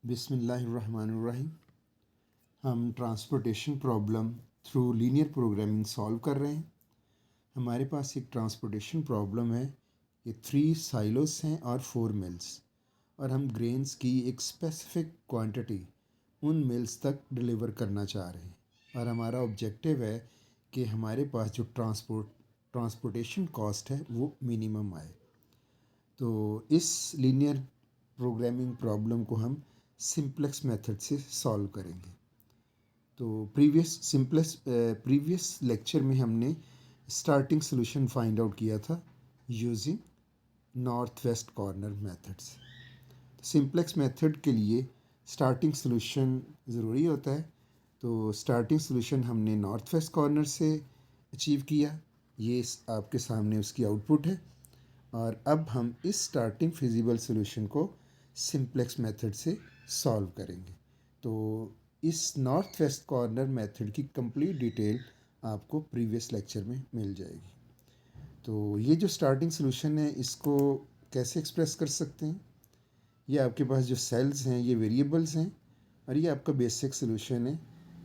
बिस्मिल्लाहिर्रहमानिर्रहीम। हम transportation problem through linear programming solve कर रहे हैं। हमारे पास एक ट्रांसपोर्टेशन प्रॉब्लम है। ये 3 साइलोस हैं और 4 मिल्स, और हम ग्रेन्स की एक स्पेसिफिक क्वांटिटी उन मिल्स तक डिलीवर करना चाह रहे हैं, और हमारा ऑब्जेक्टिव है कि हमारे पास जो ट्रांसपोर्टेशन कॉस्ट है वो मिनिमम आए। तो इस लीनियर प्रोग्रामिंग प्रॉब्लम को हम सिंपलेक्स मेथड से सॉल्व करेंगे। तो प्रीवियस लेक्चर में हमने स्टार्टिंग सोल्यूशन फाइंड आउट किया था using north west corner methods. Simplex method के लिए स्टार्टिंग सोल्यूशन ज़रूरी होता है। तो स्टार्टिंग सोल्यूशन हमने नॉर्थ वेस्ट कॉर्नर से अचीव किया। ये आपके सामने उसकी आउटपुट है। और अब हम इस स्टार्टिंग फिजिबल सोल्यूशन को सिंपलेक्स मेथड से सॉल्व करेंगे। तो इस नॉर्थ वेस्ट कॉर्नर मेथड की कंप्लीट डिटेल आपको प्रीवियस लेक्चर में मिल जाएगी। तो ये जो स्टार्टिंग सोल्यूशन है, इसको कैसे एक्सप्रेस कर सकते हैं? ये आपके पास जो सेल्स हैं ये वेरिएबल्स हैं, और ये आपका बेसिक सोल्यूशन है।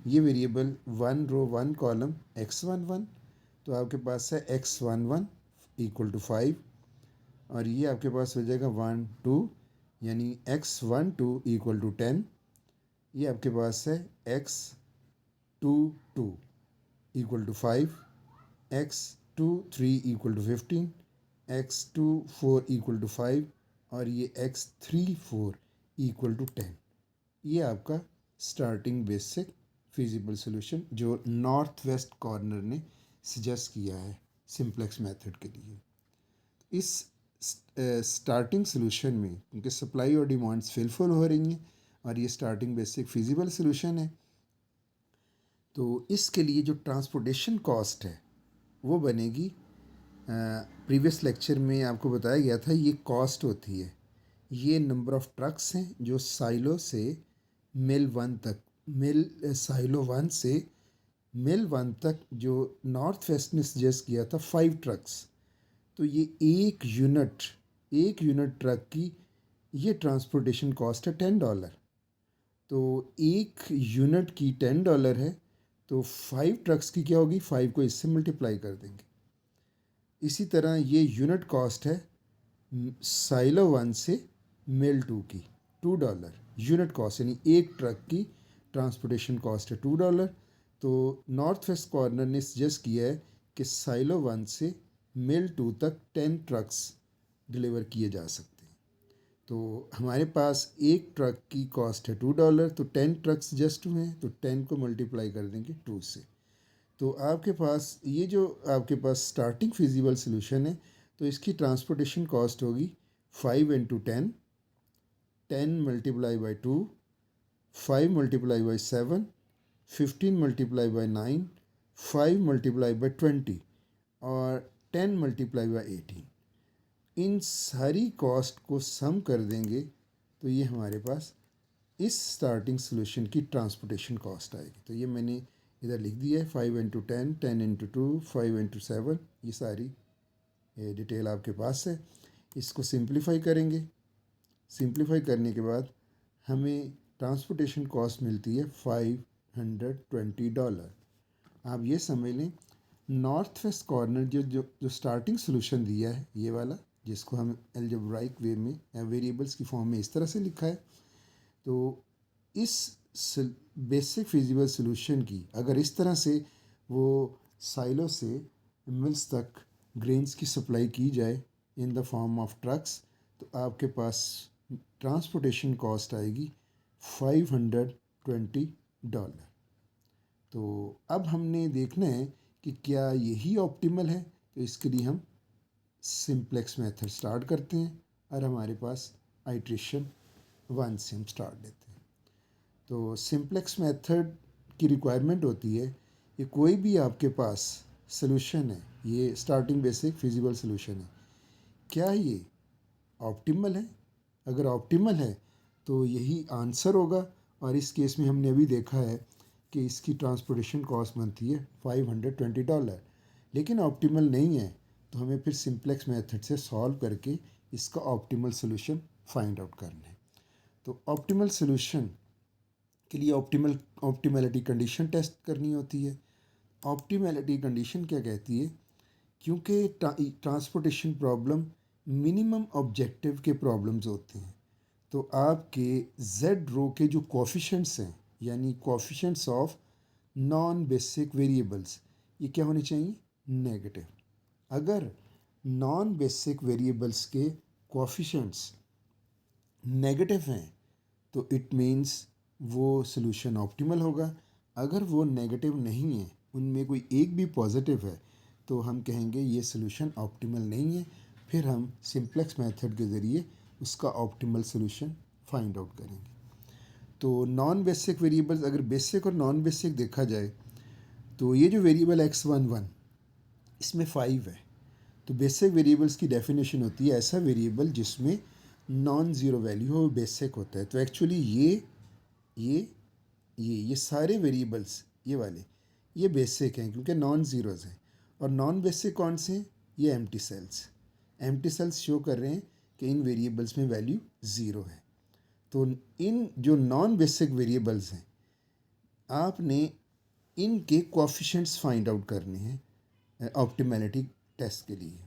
ये वेरिएबल 1 रो 1 कॉलम x11, तो आपके पास है x11 इक्वल टू 5, और ये आपके पास हो जाएगा 1 2, यानी x12 इक्वल टू 10। ये आपके पास है x22 equal to 5, x23 equal to 15, x24 equal to 5, और ये x34 इक्वल टू 10। ये आपका स्टार्टिंग बेसिक फिजिबल सोल्यूशन जो नॉर्थ वेस्ट कॉर्नर ने सजेस्ट किया है सिंपलेक्स मेथड के लिए। इस स्टार्टिंग सोल्यूशन में क्योंकि सप्लाई और डिमांड्स फिलफुल हो रही हैं, और ये स्टार्टिंग बेसिक फिजिबल सोल्यूशन है, तो इसके लिए जो ट्रांसपोर्टेशन कॉस्ट है वो बनेगी। प्रीवियस लेक्चर में आपको बताया गया था ये कॉस्ट होती है, ये नंबर ऑफ़ ट्रक्स हैं जो साइलो से मिल 1 तक, साइलो 1 से मिल 1 तक जो नॉर्थ वेस्ट ने सजेस्ट किया था 5 ट्रक्स। तो ये एक यूनिट ट्रक की ये ट्रांसपोर्टेशन कॉस्ट है $10। तो एक यूनिट की $10 है, तो 5 ट्रक्स की क्या होगी, 5 को इससे मल्टीप्लाई कर देंगे। इसी तरह ये यूनिट कॉस्ट है साइलो 1 से मिल 2 की $2 यूनिट कॉस्ट, यानी एक ट्रक की ट्रांसपोर्टेशन कॉस्ट है $2। तो नॉर्थ वेस्ट कॉर्नर ने सजेस्ट किया है कि साइलो 1 से मिल 2 तक 10 ट्रक्स डिलीवर किए जा सकते हैं। तो हमारे पास एक ट्रक की कॉस्ट है $2, तो 10 ट्रक्स जस्ट हुए हैं, तो 10 को मल्टीप्लाई कर देंगे 2 से। तो आपके पास ये जो आपके पास स्टार्टिंग फिजिबल सोल्यूशन है, तो इसकी ट्रांसपोर्टेशन कॉस्ट होगी 5 into 10, 10 multiply by 2, 5 multiply by 7, 15 multiply by 9, 5 multiply by 20, और 10 मल्टीप्लाई बाई 18। इन सारी कॉस्ट को सम कर देंगे तो ये हमारे पास इस स्टार्टिंग सोल्यूशन की ट्रांसपोर्टेशन कॉस्ट आएगी। तो ये मैंने इधर लिख दिया है 5 इंटू 10, 10 इंटू 2, 5 इंटू 7, ये सारी डिटेल आपके पास है। इसको सिंप्लीफाई करेंगे। सिंप्लीफाई करने के बाद हमें ट्रांसपोर्टेशन कॉस्ट मिलती है $520। आप ये समझ लें, नॉर्थ वेस्ट कॉर्नर जो जो जो स्टार्टिंग सोल्यूशन दिया है, ये वाला जिसको हम अलजेब्राइक वे में या वेरिएबल्स की फॉर्म में इस तरह से लिखा है, तो इस बेसिक फिजिबल सोल्यूशन की अगर इस तरह से वो साइलो से मिल्स तक ग्रेन्स की सप्लाई की जाए in the form of trucks, तो आपके पास ट्रांसपोर्टेशन कॉस्ट आएगी $520। तो अब हमने देखना है कि क्या यही ऑप्टिमल है। तो इसके लिए हम सिंपलेक्स मेथड स्टार्ट करते हैं, और हमारे पास आइट्रेशन 1 से हम स्टार्ट लेते हैं। तो सिंपलेक्स मेथड की रिक्वायरमेंट होती है कि कोई भी आपके पास सॉल्यूशन है, ये स्टार्टिंग बेसिक फिजिबल सॉल्यूशन है, क्या ये ऑप्टिमल है? अगर ऑप्टिमल है तो यही आंसर होगा, और इस केस में हमने अभी देखा है कि इसकी ट्रांसपोर्टेशन कॉस्ट बनती है $520। लेकिन ऑप्टिमल नहीं है, तो हमें फिर सिंपलेक्स मेथड से सॉल्व करके इसका ऑप्टिमल सोल्यूशन फाइंड आउट करना है। तो ऑप्टिमल सोल्यूशन के लिए ऑप्टिमैलिटी कंडीशन टेस्ट करनी होती है। ऑप्टिमैलिटी कंडीशन क्या कहती है? क्योंकि ट्रांसपोर्टेशन प्रॉब्लम मिनिमम ऑब्जेक्टिव के प्रॉब्लम्स होते हैं, तो आपके जेड रो के जो कोफिशेंट्स हैं, यानी coefficients of non basic variables, ये क्या होने चाहिए? नेगेटिव। अगर नॉन बेसिक वेरिएबल्स के कोफिशेंट्स नेगेटिव हैं तो इट मीन्स वो सोल्यूशन ऑप्टिमल होगा। अगर वो नेगेटिव नहीं है, उनमें कोई एक भी पॉजिटिव है, तो हम कहेंगे ये सोल्यूशन ऑप्टिमल नहीं है। फिर हम सिंप्लेक्स मेथड के ज़रिए उसका ऑप्टिमल सोल्यूशन फाइंड आउट करेंगे। तो नॉन बेसिक वेरिएबल्स, अगर बेसिक और नॉन बेसिक देखा जाए, तो ये जो वेरिएबल x11 इसमें 5 है, तो बेसिक वेरिएबल्स की डेफिनेशन होती है ऐसा वेरिएबल जिसमें नॉन ज़ीरो वैल्यू हो, बेसिक होता है। तो एक्चुअली ये ये सारे वेरिएबल्स, ये वाले, ये बेसिक हैं क्योंकि नॉन ज़ीरोज़ हैं। और नॉन बेसिक कौन से हैं? ये एम्प्टी सेल्स शो कर रहे हैं कि इन वेरिएबल्स में वैल्यू ज़ीरो है। तो इन जो नॉन बेसिक वेरिएबल्स हैं, आपने इनके कोएफिशिएंट्स फाइंड आउट करने हैं ऑप्टिमैलिटी टेस्ट के लिए।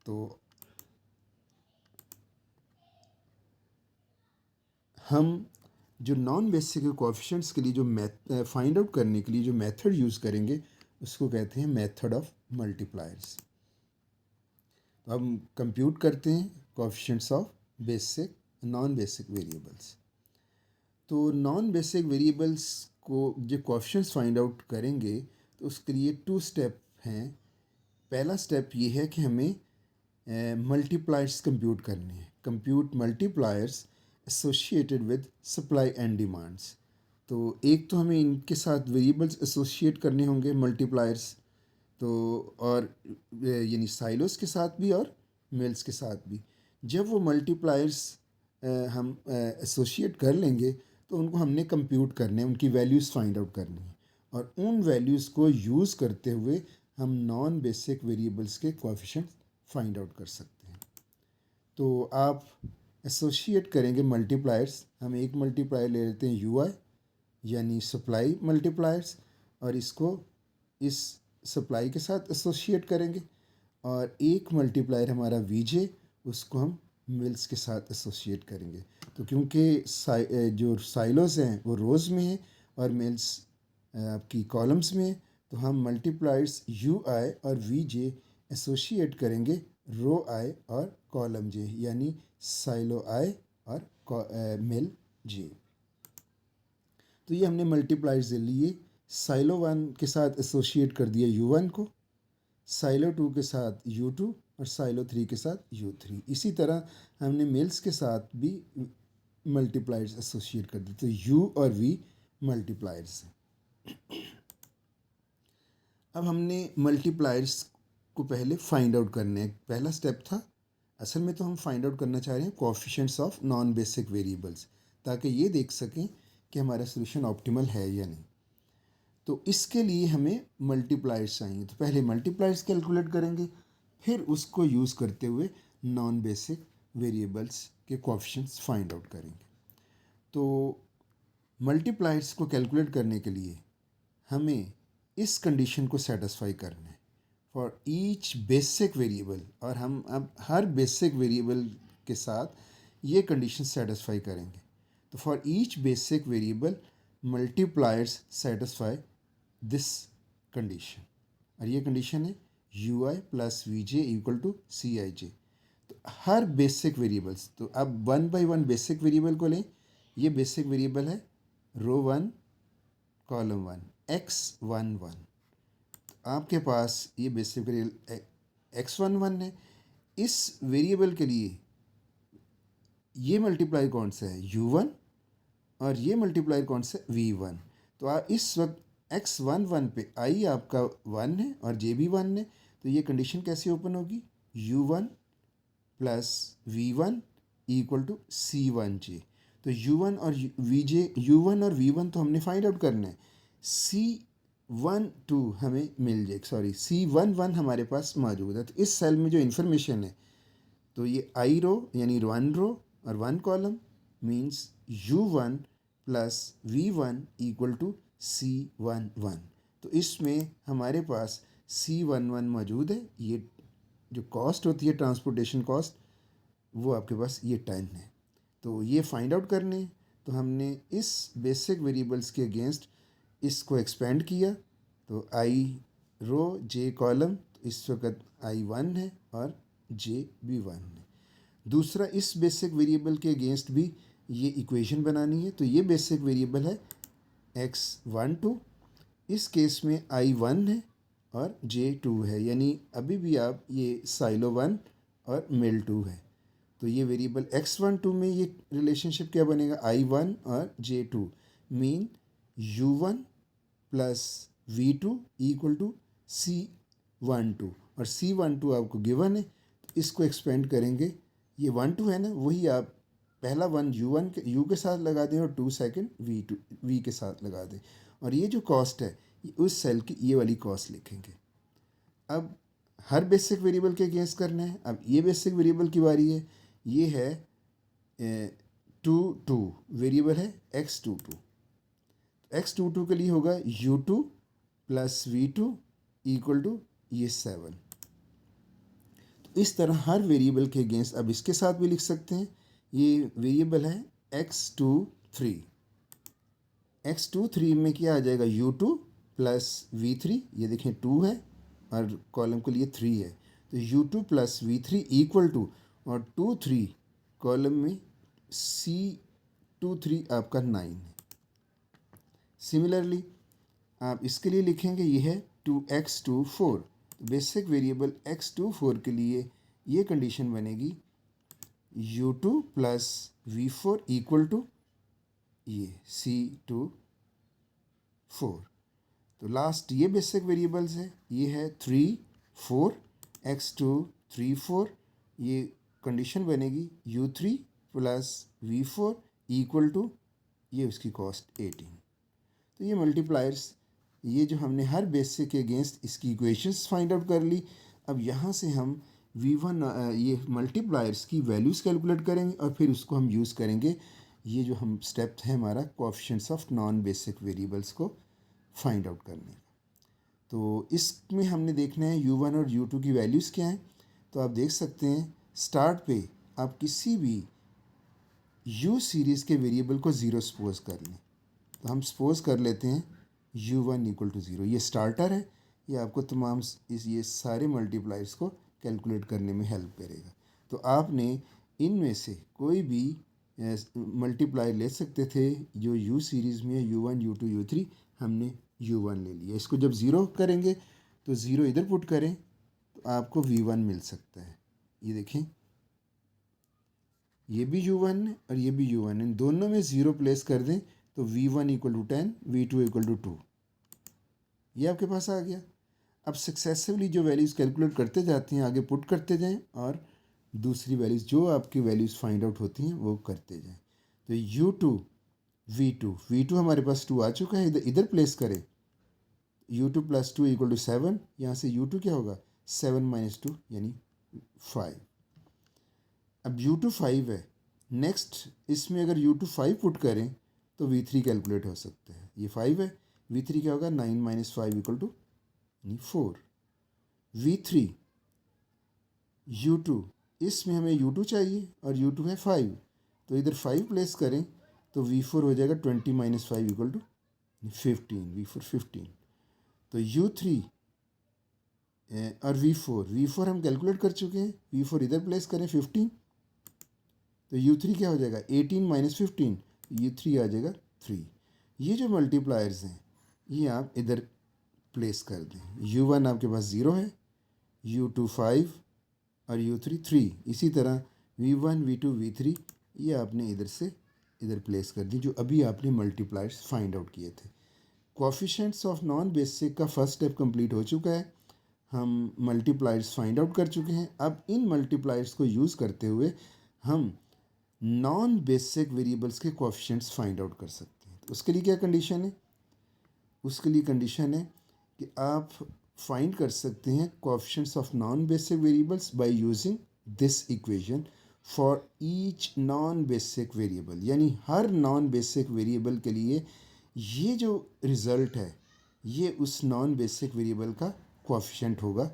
तो हम जो नॉन बेसिक के कोएफिशिएंट्स के लिए जो फाइंड आउट करने के लिए जो मेथड यूज़ करेंगे, उसको कहते हैं मेथड ऑफ मल्टीप्लायर्स। तो हम कंप्यूट करते हैं coefficients of basic non basic variables. तो नॉन बेसिक वेरिएबल्स को जो कोएफिशिएंट्स फाइंड आउट करेंगे, तो उसके लिए 2 स्टेप हैं। पहला स्टेप ये है कि हमें मल्टीप्लायर्स कंप्यूट करने हैं। Compute multipliers associated with supply and demands. तो एक तो हमें इनके साथ वेरिएबल्स एसोसिएट करने होंगे मल्टीप्लायर्स, तो और यानी साइलोस के साथ भी और मिल्स के साथ भी। जब वो मल्टीप्लायर्स हम एसोसिएट कर लेंगे, तो उनको हमने कंप्यूट करने हैं, उनकी वैल्यूज़ फाइंड आउट करनी है, और उन वैल्यूज़ को यूज़ करते हुए हम नॉन बेसिक वेरिएबल्स के कोएफिशिएंट्स फाइंड आउट कर सकते हैं। तो आप एसोसिएट करेंगे मल्टीप्लायर्स। हम एक मल्टीप्लायर ले लेते हैं यूआई, यानी सप्लाई मल्टीप्लायर्स, और इसको इस सप्लाई के साथ एसोसिएट करेंगे। और एक मल्टीप्लायर हमारा वीजे, उसको हम मिल्स के साथ एसोसिएट करेंगे। तो क्योंकि जो साइलोस हैं वो रोज़ में है और मिल्स आपकी कॉलम्स में है, तो हम मल्टीप्लायर्स यू आई और वी जे एसोसिएट करेंगे रो आई और कॉलम जे, यानी साइलो आई और मिल जे। तो ये हमने मल्टीप्लायर्स लिए। साइलो 1 के साथ एसोसिएट कर दिया U1 को, साइलो 2 के साथ U2 और साइलो 3 के साथ U3। इसी तरह हमने मिल्स के साथ भी मल्टीप्लायर्स एसोसिएट कर दिए, तो U और V मल्टीप्लायर्स हैं। अब हमने मल्टीप्लायर्स को पहले फाइंड आउट करने हैं। पहला स्टेप था, असल में तो हम फाइंड आउट करना चाह रहे हैं coefficients of non basic variables, ताकि ये देख सकें कि हमारा सोल्यूशन ऑप्टिमल है या नहीं। तो इसके लिए हमें मल्टीप्लायर्स चाहिए। तो पहले मल्टीप्लायर्स कैलकुलेट करेंगे, फिर उसको यूज़ करते हुए नॉन बेसिक वेरिएबल्स के कोएफिशिएंट्स फाइंड आउट करेंगे। तो मल्टीप्लायर्स को कैलकुलेट करने के लिए हमें इस कंडीशन को सेटिस्फाई करना है फॉर ईच बेसिक वेरिएबल, और हम अब हर बेसिक वेरिएबल के साथ ये कंडीशन सेटिस्फाई करेंगे। तो for each basic variable multipliers satisfy this condition, और ये कंडीशन है u i plus v j equal to c i j. तो हर बेसिक वेरिएबल्स, तो अब 1 बाई 1 बेसिक वेरिएबल को लें। ये बेसिक वेरिएबल है रो 1 कॉलम 1 x11। आपके पास ये बेसिक वेरिएबल x11 है। इस वेरिएबल के लिए ये मल्टीप्लाई कौन सा है? u1, और ये मल्टीप्लायर कौन सा? v1। तो आप इस वक्त x11 पे i आपका 1 है और j भी 1 है, तो ये कंडीशन कैसे ओपन होगी? u1 plus v1 equal to c1j। तो u1 और u1 और v1 तो हमने फाइंड आउट करना है, c12 हमें मिल जाए, सॉरी c11 हमारे पास मौजूद है। तो इस सेल में जो इन्फॉर्मेशन है, तो ये i रो यानी 1 रो और 1 column, means u1 plus v1 equal to c11। तो इसमें हमारे पास c11 मौजूद है। ये जो कॉस्ट होती है ट्रांसपोर्टेशन कॉस्ट, वो आपके पास ये 10 है। तो ये फाइंड आउट करने, तो हमने इस बेसिक वेरिएबल्स के अगेंस्ट इसको एक्सपेंड किया। तो आई रो जे कॉलम, तो इस वक्त i1 है और जे भी 1 है। दूसरा, इस बेसिक वेरिएबल के अगेंस्ट भी ये इक्वेशन बनानी है। तो ये बेसिक वेरिएबल है x12। इस केस में i1 है और j2 है, यानी अभी भी आप ये साइलो 1 और मिल 2 है। तो ये वेरिएबल x12 में ये रिलेशनशिप क्या बनेगा, i1 और j2 mean u1 plus v2 equal to c12, और c12 आपको गिवन है। तो इसको एक्सपेंड करेंगे, ये 1 2 है ना, वही आप पहला 1 u1 के u के साथ लगा दें और 2 सेकेंड v के साथ लगा दें, और ये जो कॉस्ट है उस सेल की ये वाली कॉस्ट लिखेंगे। अब हर बेसिक वेरिएबल के अगेंस्ट करना है। अब ये बेसिक वेरिएबल की बारी है। ये है 2 वेरिएबल है x22। x22 के लिए होगा u2 plus v2 equal to ये 7। तो इस तरह हर वेरिएबल के अगेंस्ट अब इसके साथ भी लिख सकते हैं। ये वेरिएबल है x23। x23 में क्या आ जाएगा, u2 प्लस v3, ये देखें 2 है और कॉलम के लिए 3 है। तो u2 plus v3 equal to, और 2 3 कॉलम में c23 आपका 9 है। सिमिलरली आप इसके लिए लिखेंगे, ये है 2x24। बेसिक वेरिएबल x24 के लिए ये कंडीशन बनेगी u2 plus v4 equal to ये c24। तो लास्ट ये बेसिक वेरिएबल्स है, ये है 3 4 x2 3 4। ये कंडीशन बनेगी u3 plus v4 equal to ये उसकी कॉस्ट 18। तो ये मल्टीप्लायर्स, ये जो हमने हर बेसिक के अगेंस्ट इसकी इक्वेशंस फाइंड आउट कर ली। अब यहाँ से हम v1 ये मल्टीप्लायर्स की वैल्यूज़ कैलकुलेट करेंगे और फिर उसको हम यूज़ करेंगे, ये जो हम स्टेप है हमारा coefficients of non basic variables को फाइंड आउट करने का। तो इसमें हमने देखना है u1 और u2 की वैल्यूज़ क्या हैं। तो आप देख सकते हैं स्टार्ट पे आप किसी भी u सीरीज़ के वेरिएबल को ज़ीरो सपोज कर लें। तो हम सपोज कर लेते हैं u1 इक्वल टू 0। ये स्टार्टर है, ये आपको तमाम ये सारे मल्टीप्लायर्स को कैलकुलेट करने में हेल्प करेगा। तो आपने इनमें से कोई भी मल्टीप्लायर ले सकते थे जो u सीरीज़ में u1 u2 u3, हमने u1 ले लिया। इसको जब ज़ीरो करेंगे तो ज़ीरो इधर पुट करें तो आपको v1 मिल सकता है। ये देखें, ये भी u1 है और ये भी u1 है, इन दोनों में ज़ीरो प्लेस कर दें तो v1 equal to 10, v2 equal to 2, ये आपके पास आ गया। अब सक्सेसिवली जो वैल्यूज़ कैलकुलेट करते जाते हैं आगे पुट करते जाएं और दूसरी वैल्यूज़ जो आपकी वैल्यूज़ फाइंड आउट होती हैं वो करते जाएं। तो u2 v2 हमारे पास 2 आ चुका है, इधर इधर प्लेस करें। u2 प्लस 2 इक्वल टू 7, यहाँ से u2 क्या होगा 7 माइनस 2 यानी 5। अब u2 5 है। नेक्स्ट इसमें अगर u2 5 पुट करें तो v3 कैलकुलेट हो सकता है। ये 5 है, v3 क्या होगा 9 minus 5 equal to 4। v3 u2, इसमें हमें u2 चाहिए और u2 है 5, तो इधर 5 प्लेस करें तो v4 हो जाएगा 20 माइनस 5 इक्वल टू 15, v4 15। तो u3 और v4 हम कैलकुलेट कर चुके हैं, v4 इधर प्लेस करें 15, तो u3 क्या हो जाएगा 18 माइनस 15, u3 आ जाएगा 3। ये जो मल्टीप्लायर्स हैं ये आप इधर प्लेस कर दें। u1 आपके पास 0 है, u2 5 और u3 3। इसी तरह v1 v2 v3 ये आपने इधर से इधर प्लेस कर दी जो अभी आपने मल्टीप्लायर्स फाइंड आउट किए थे। कोएफिशिएंट्स ऑफ नॉन बेसिक का फर्स्ट स्टेप कंप्लीट हो चुका है, हम मल्टीप्लायर्स फाइंड आउट कर चुके हैं। अब इन मल्टीप्लायर्स को यूज़ करते हुए हम नॉन बेसिक वेरिएबल्स के कोएफिशिएंट्स फाइंड आउट कर सकते हैं। तो उसके लिए क्या कंडीशन है, उसके लिए कंडीशन है कि आप फाइंड कर सकते हैं coefficients of non basic variables by using this equation for each non basic variable, यानी हर नॉन बेसिक वेरिएबल के लिए ये जो रिज़ल्ट है ये उस नॉन बेसिक वेरिएबल का कोएफिशिएंट होगा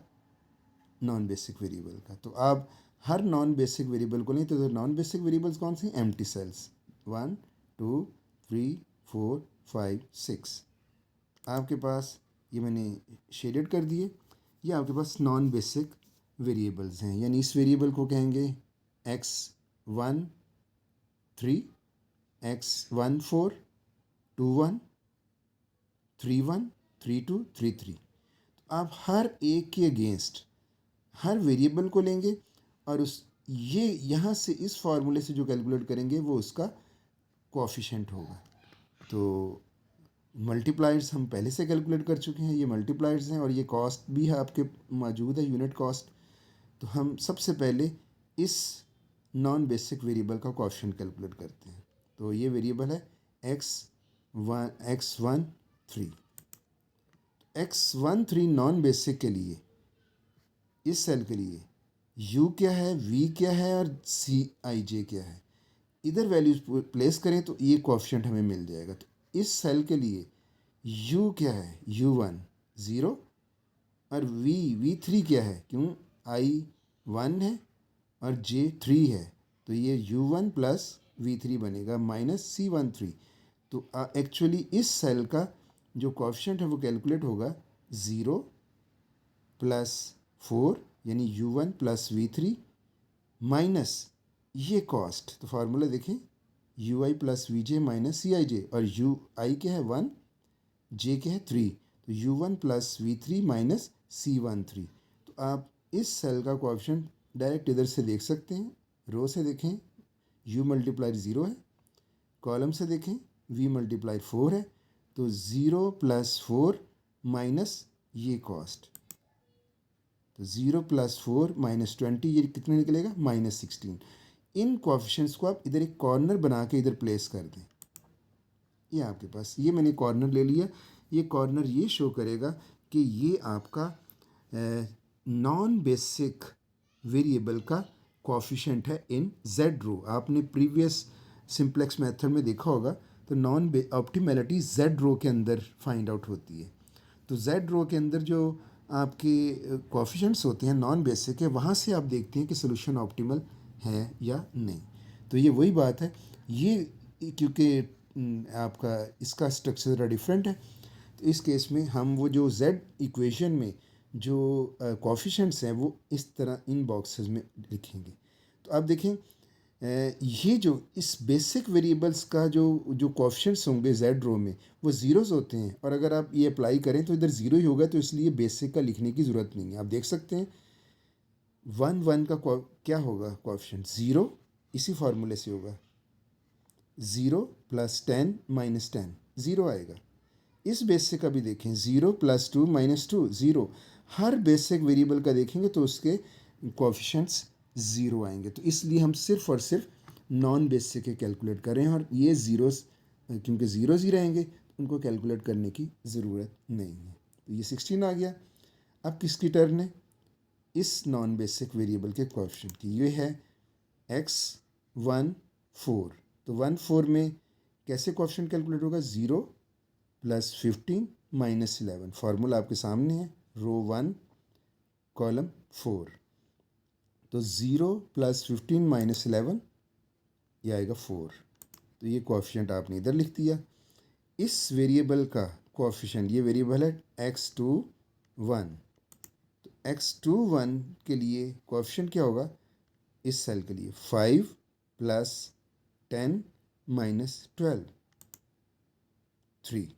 नॉन बेसिक वेरिएबल का। तो आप हर नॉन बेसिक वेरिएबल को लें तो नॉन बेसिक वेरिएबल्स कौन से हैं? एम्प्टी सेल्स 1 2 3 4 5 6 आपके पास, ये मैंने शेडेड कर दिए, ये आपके पास नॉन बेसिक वेरिएबल्स हैं। यानी इस वेरिएबल को कहेंगे x1 3, x1 4, 2 1, 3 1, 3 2, 3 3। आप हर एक के अगेंस्ट हर वेरिएबल को लेंगे और उस ये यहाँ से इस फार्मूले से जो कैलकुलेट करेंगे वो उसका कोएफिशिएंट होगा। तो मल्टीप्लायर्स हम पहले से कैलकुलेट कर चुके हैं, ये मल्टीप्लायर्स हैं और ये कॉस्ट भी है आपके मौजूद है, यूनिट कॉस्ट। तो हम सबसे पहले इस नॉन बेसिक वेरिएबल का कोएफिशिएंट कैलकुलेट करते हैं। तो ये वेरिएबल है x1 3। x1 3 नॉन बेसिक के लिए, इस सेल के लिए u क्या है, v क्या है और cij क्या है, इधर वैल्यूज प्लेस करें तो ये कोएफिशिएंट हमें मिल जाएगा। तो इस सेल के लिए u क्या है, u1 0 और v3 क्या है, क्यों i 1 है और j 3 है, तो ये u1 प्लस v3 बनेगा माइनस c13। तो एक्चुअली इस सेल का जो कोएफिशिएंट है वो कैलकुलेट होगा 0 प्लस 4 यानी u1 प्लस v3 माइनस ये कॉस्ट। तो फार्मूला देखें, ui plus v j minus c i j, और यू आई क्या है 1, जे क्या है 3, तो u1 plus v3 minus c13। तो आप इस सेल का कोएफिशिएंट डायरेक्ट इधर से देख सकते हैं। रो से देखें u मल्टीप्लाई 0 है, कॉलम से देखें v मल्टीप्लाई 4 है, तो 0 प्लस 4 माइनस ये कॉस्ट, तो 0 प्लस 4 माइनस 20, ये कितने निकलेगा -16। इन कोएफिशिएंट्स को आप इधर एक कॉर्नर बना के इधर प्लेस कर दें। ये आपके पास, ये मैंने कॉर्नर ले लिया, ये कॉर्नर ये शो करेगा कि ये आपका नॉन बेसिक वेरिएबल का कोएफिशिएंट है इन जेड रो। आपने प्रीवियस सिंप्लेक्स मेथड में देखा होगा, तो नॉन ऑप्टिमैलिटी जेड रो के अंदर फाइंड आउट होती है। तो जेड रो के अंदर जो आपके कोएफिशिएंट्स होते हैं नॉन बेसिक है, वहाँ से आप देखते हैं कि सोल्यूशन ऑप्टिमल है या नहीं। तो ये वही बात है, ये क्योंकि आपका इसका स्ट्रक्चर ज़रा डिफरेंट है, तो इस केस में हम वो जो जेड इक्वेशन में जो कोएफिशिएंट्स हैं वो इस तरह इन बॉक्सेस में लिखेंगे। तो आप देखें ये जो इस बेसिक वेरिएबल्स का जो कोएफिशिएंट्स होंगे जेड रो में वो ज़ीरोज़ होते हैं, और अगर आप ये अप्लाई करें तो इधर ज़ीरो ही होगा, तो इसलिए बेसिक का लिखने की ज़रूरत नहीं है। आप देख सकते हैं 1 1 का क्या होगा कोएफिशिएंट 0, इसी फार्मूले से होगा 0 प्लस 10 माइनस 10 ज़ीरो आएगा। इस बेसिक का भी देखें 0 प्लस 2 माइनस 2 ज़ीरो। हर बेसिक वेरिएबल का देखेंगे तो उसके कोएफिशिएंट्स ज़ीरो आएंगे। तो इसलिए हम सिर्फ और सिर्फ नॉन बेसिक के कैलकुलेट कर रहे हैं, और ये ज़ीरोस क्योंकि ज़ीरोज़ ही रहेंगे उनको कैलकुलेट करने की ज़रूरत नहीं है। तो ये 16 आ गया। अब किसकी टर्न है? इस नॉन बेसिक वेरिएबल के कोएफिशिएंट की। ये है x1 4। तो 1 4 में कैसे कोएफिशिएंट कैलकुलेट होगा? 0 प्लस 15 माइनस 11। फार्मूला आपके सामने है, रो 1 कॉलम 4। तो 0 प्लस 15 माइनस 11 ये आएगा 4। तो ये कोएफिशिएंट आपने इधर लिख दिया। इस वेरिएबल का कोएफिशिएंट, ये वेरिएबल है x2 1। तो x2 1 के लिए कोएफिशिएंट क्या होगा इस सेल के लिए? 5 प्लस 10 माइनस 12 3।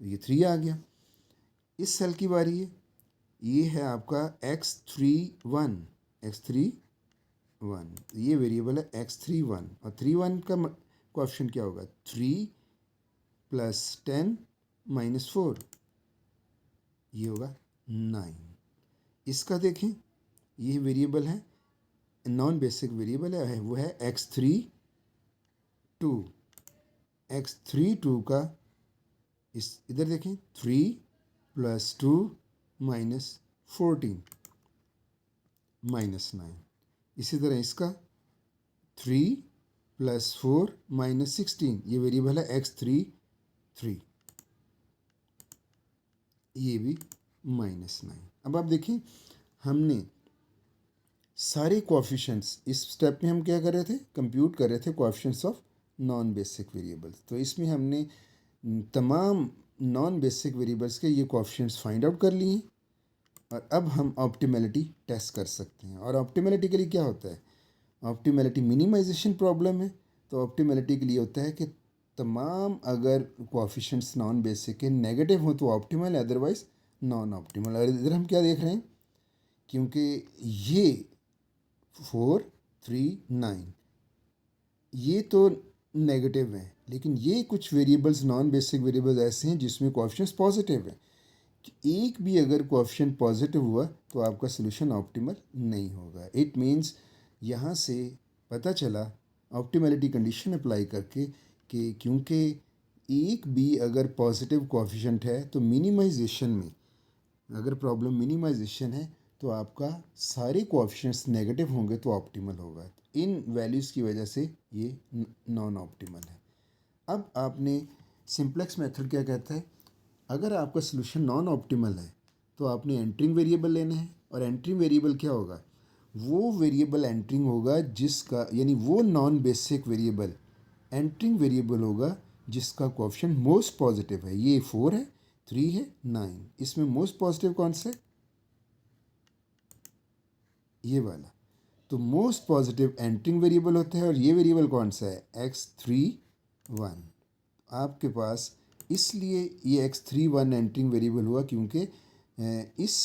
ये 3 आ गया। इस सेल की बारी है, ये है आपका x3 1 x3 1। ये वेरिएबल है x3 1, और 3 1 का कोएफिशिएंट क्या होगा? 3 प्लस 10 माइनस 4, ये होगा 9। इसका देखें, ये वेरिएबल है नॉन बेसिक वेरिएबल है, वो है x3 2। x3 2 का इस इधर देखें 3 प्लस 2 माइनस 14 माइनस 9। इसी तरह इसका 3 प्लस 4 माइनस 16, ये वेरिएबल है x3 3, ये भी -9। अब आप देखिए हमने सारे कोएफिशिएंट्स, इस स्टेप में हम क्या कर रहे थे, कंप्यूट कर रहे थे coefficients of non basic variables. तो इसमें हमने तमाम नॉन बेसिक वेरिएबल्स के ये कोएफिशिएंट्स फाइंड आउट कर लिए हैं और अब हम ऑप्टिमैलिटी टेस्ट कर सकते हैं। और ऑप्टिमैलिटी के लिए क्या होता है, ऑप्टिमैलिटी मिनिमाइजेशन प्रॉब्लम है। तो ऑप्टिमैलिटी के लिए होता है कि तमाम अगर कोएफिशिएंट्स नॉन बेसिक के नेगेटिव हो तो ऑप्टिमल है, अदरवाइज नॉन ऑप्टिमल। और इधर हम क्या देख रहे हैं, क्योंकि ये 4 3 9 ये तो नेगेटिव हैं, लेकिन ये कुछ वेरिएबल्स नॉन बेसिक वेरिएबल्स ऐसे हैं जिसमें कोएफिशिएंट्स पॉजिटिव हैं। एक भी अगर कोएफिशिएंट पॉजिटिव हुआ तो आपका सोल्यूशन ऑप्टिमल नहीं होगा। इट मीन्स यहाँ से पता चला ऑप्टिमैलिटी कंडीशन अप्लाई करके कि क्योंकि एक भी अगर पॉजिटिव कोएफिशिएंट है तो मिनिमाइजेशन में, अगर प्रॉब्लम मिनिमाइजेशन है तो आपका सारे कोएफिशिएंट्स नेगेटिव होंगे तो ऑप्टिमल होगा। इन वैल्यूज़ की वजह से ये नॉन ऑप्टिमल है। अब आपने सिंप्लेक्स मेथड क्या कहता है, अगर आपका सोल्यूशन नॉन ऑप्टिमल है तो आपने एंटरिंग वेरिएबल लेना है। और एंटरिंग वेरिएबल क्या होगा, वो वेरिएबल एंटरिंग होगा जिसका, यानी वो non basic variable entering variable होगा जिसका कोएफिशिएंट मोस्ट पॉजिटिव है। ये 4 है, 3 है, 9, इसमें मोस्ट पॉजिटिव कौन सा है, ये वाला। तो मोस्ट पॉजिटिव एंटरिंग वेरिएबल होता है और ये वेरिएबल कौन सा है, x3 1। आपके पास इसलिए ये x3 1 एंटरिंग वेरिएबल हुआ क्योंकि इस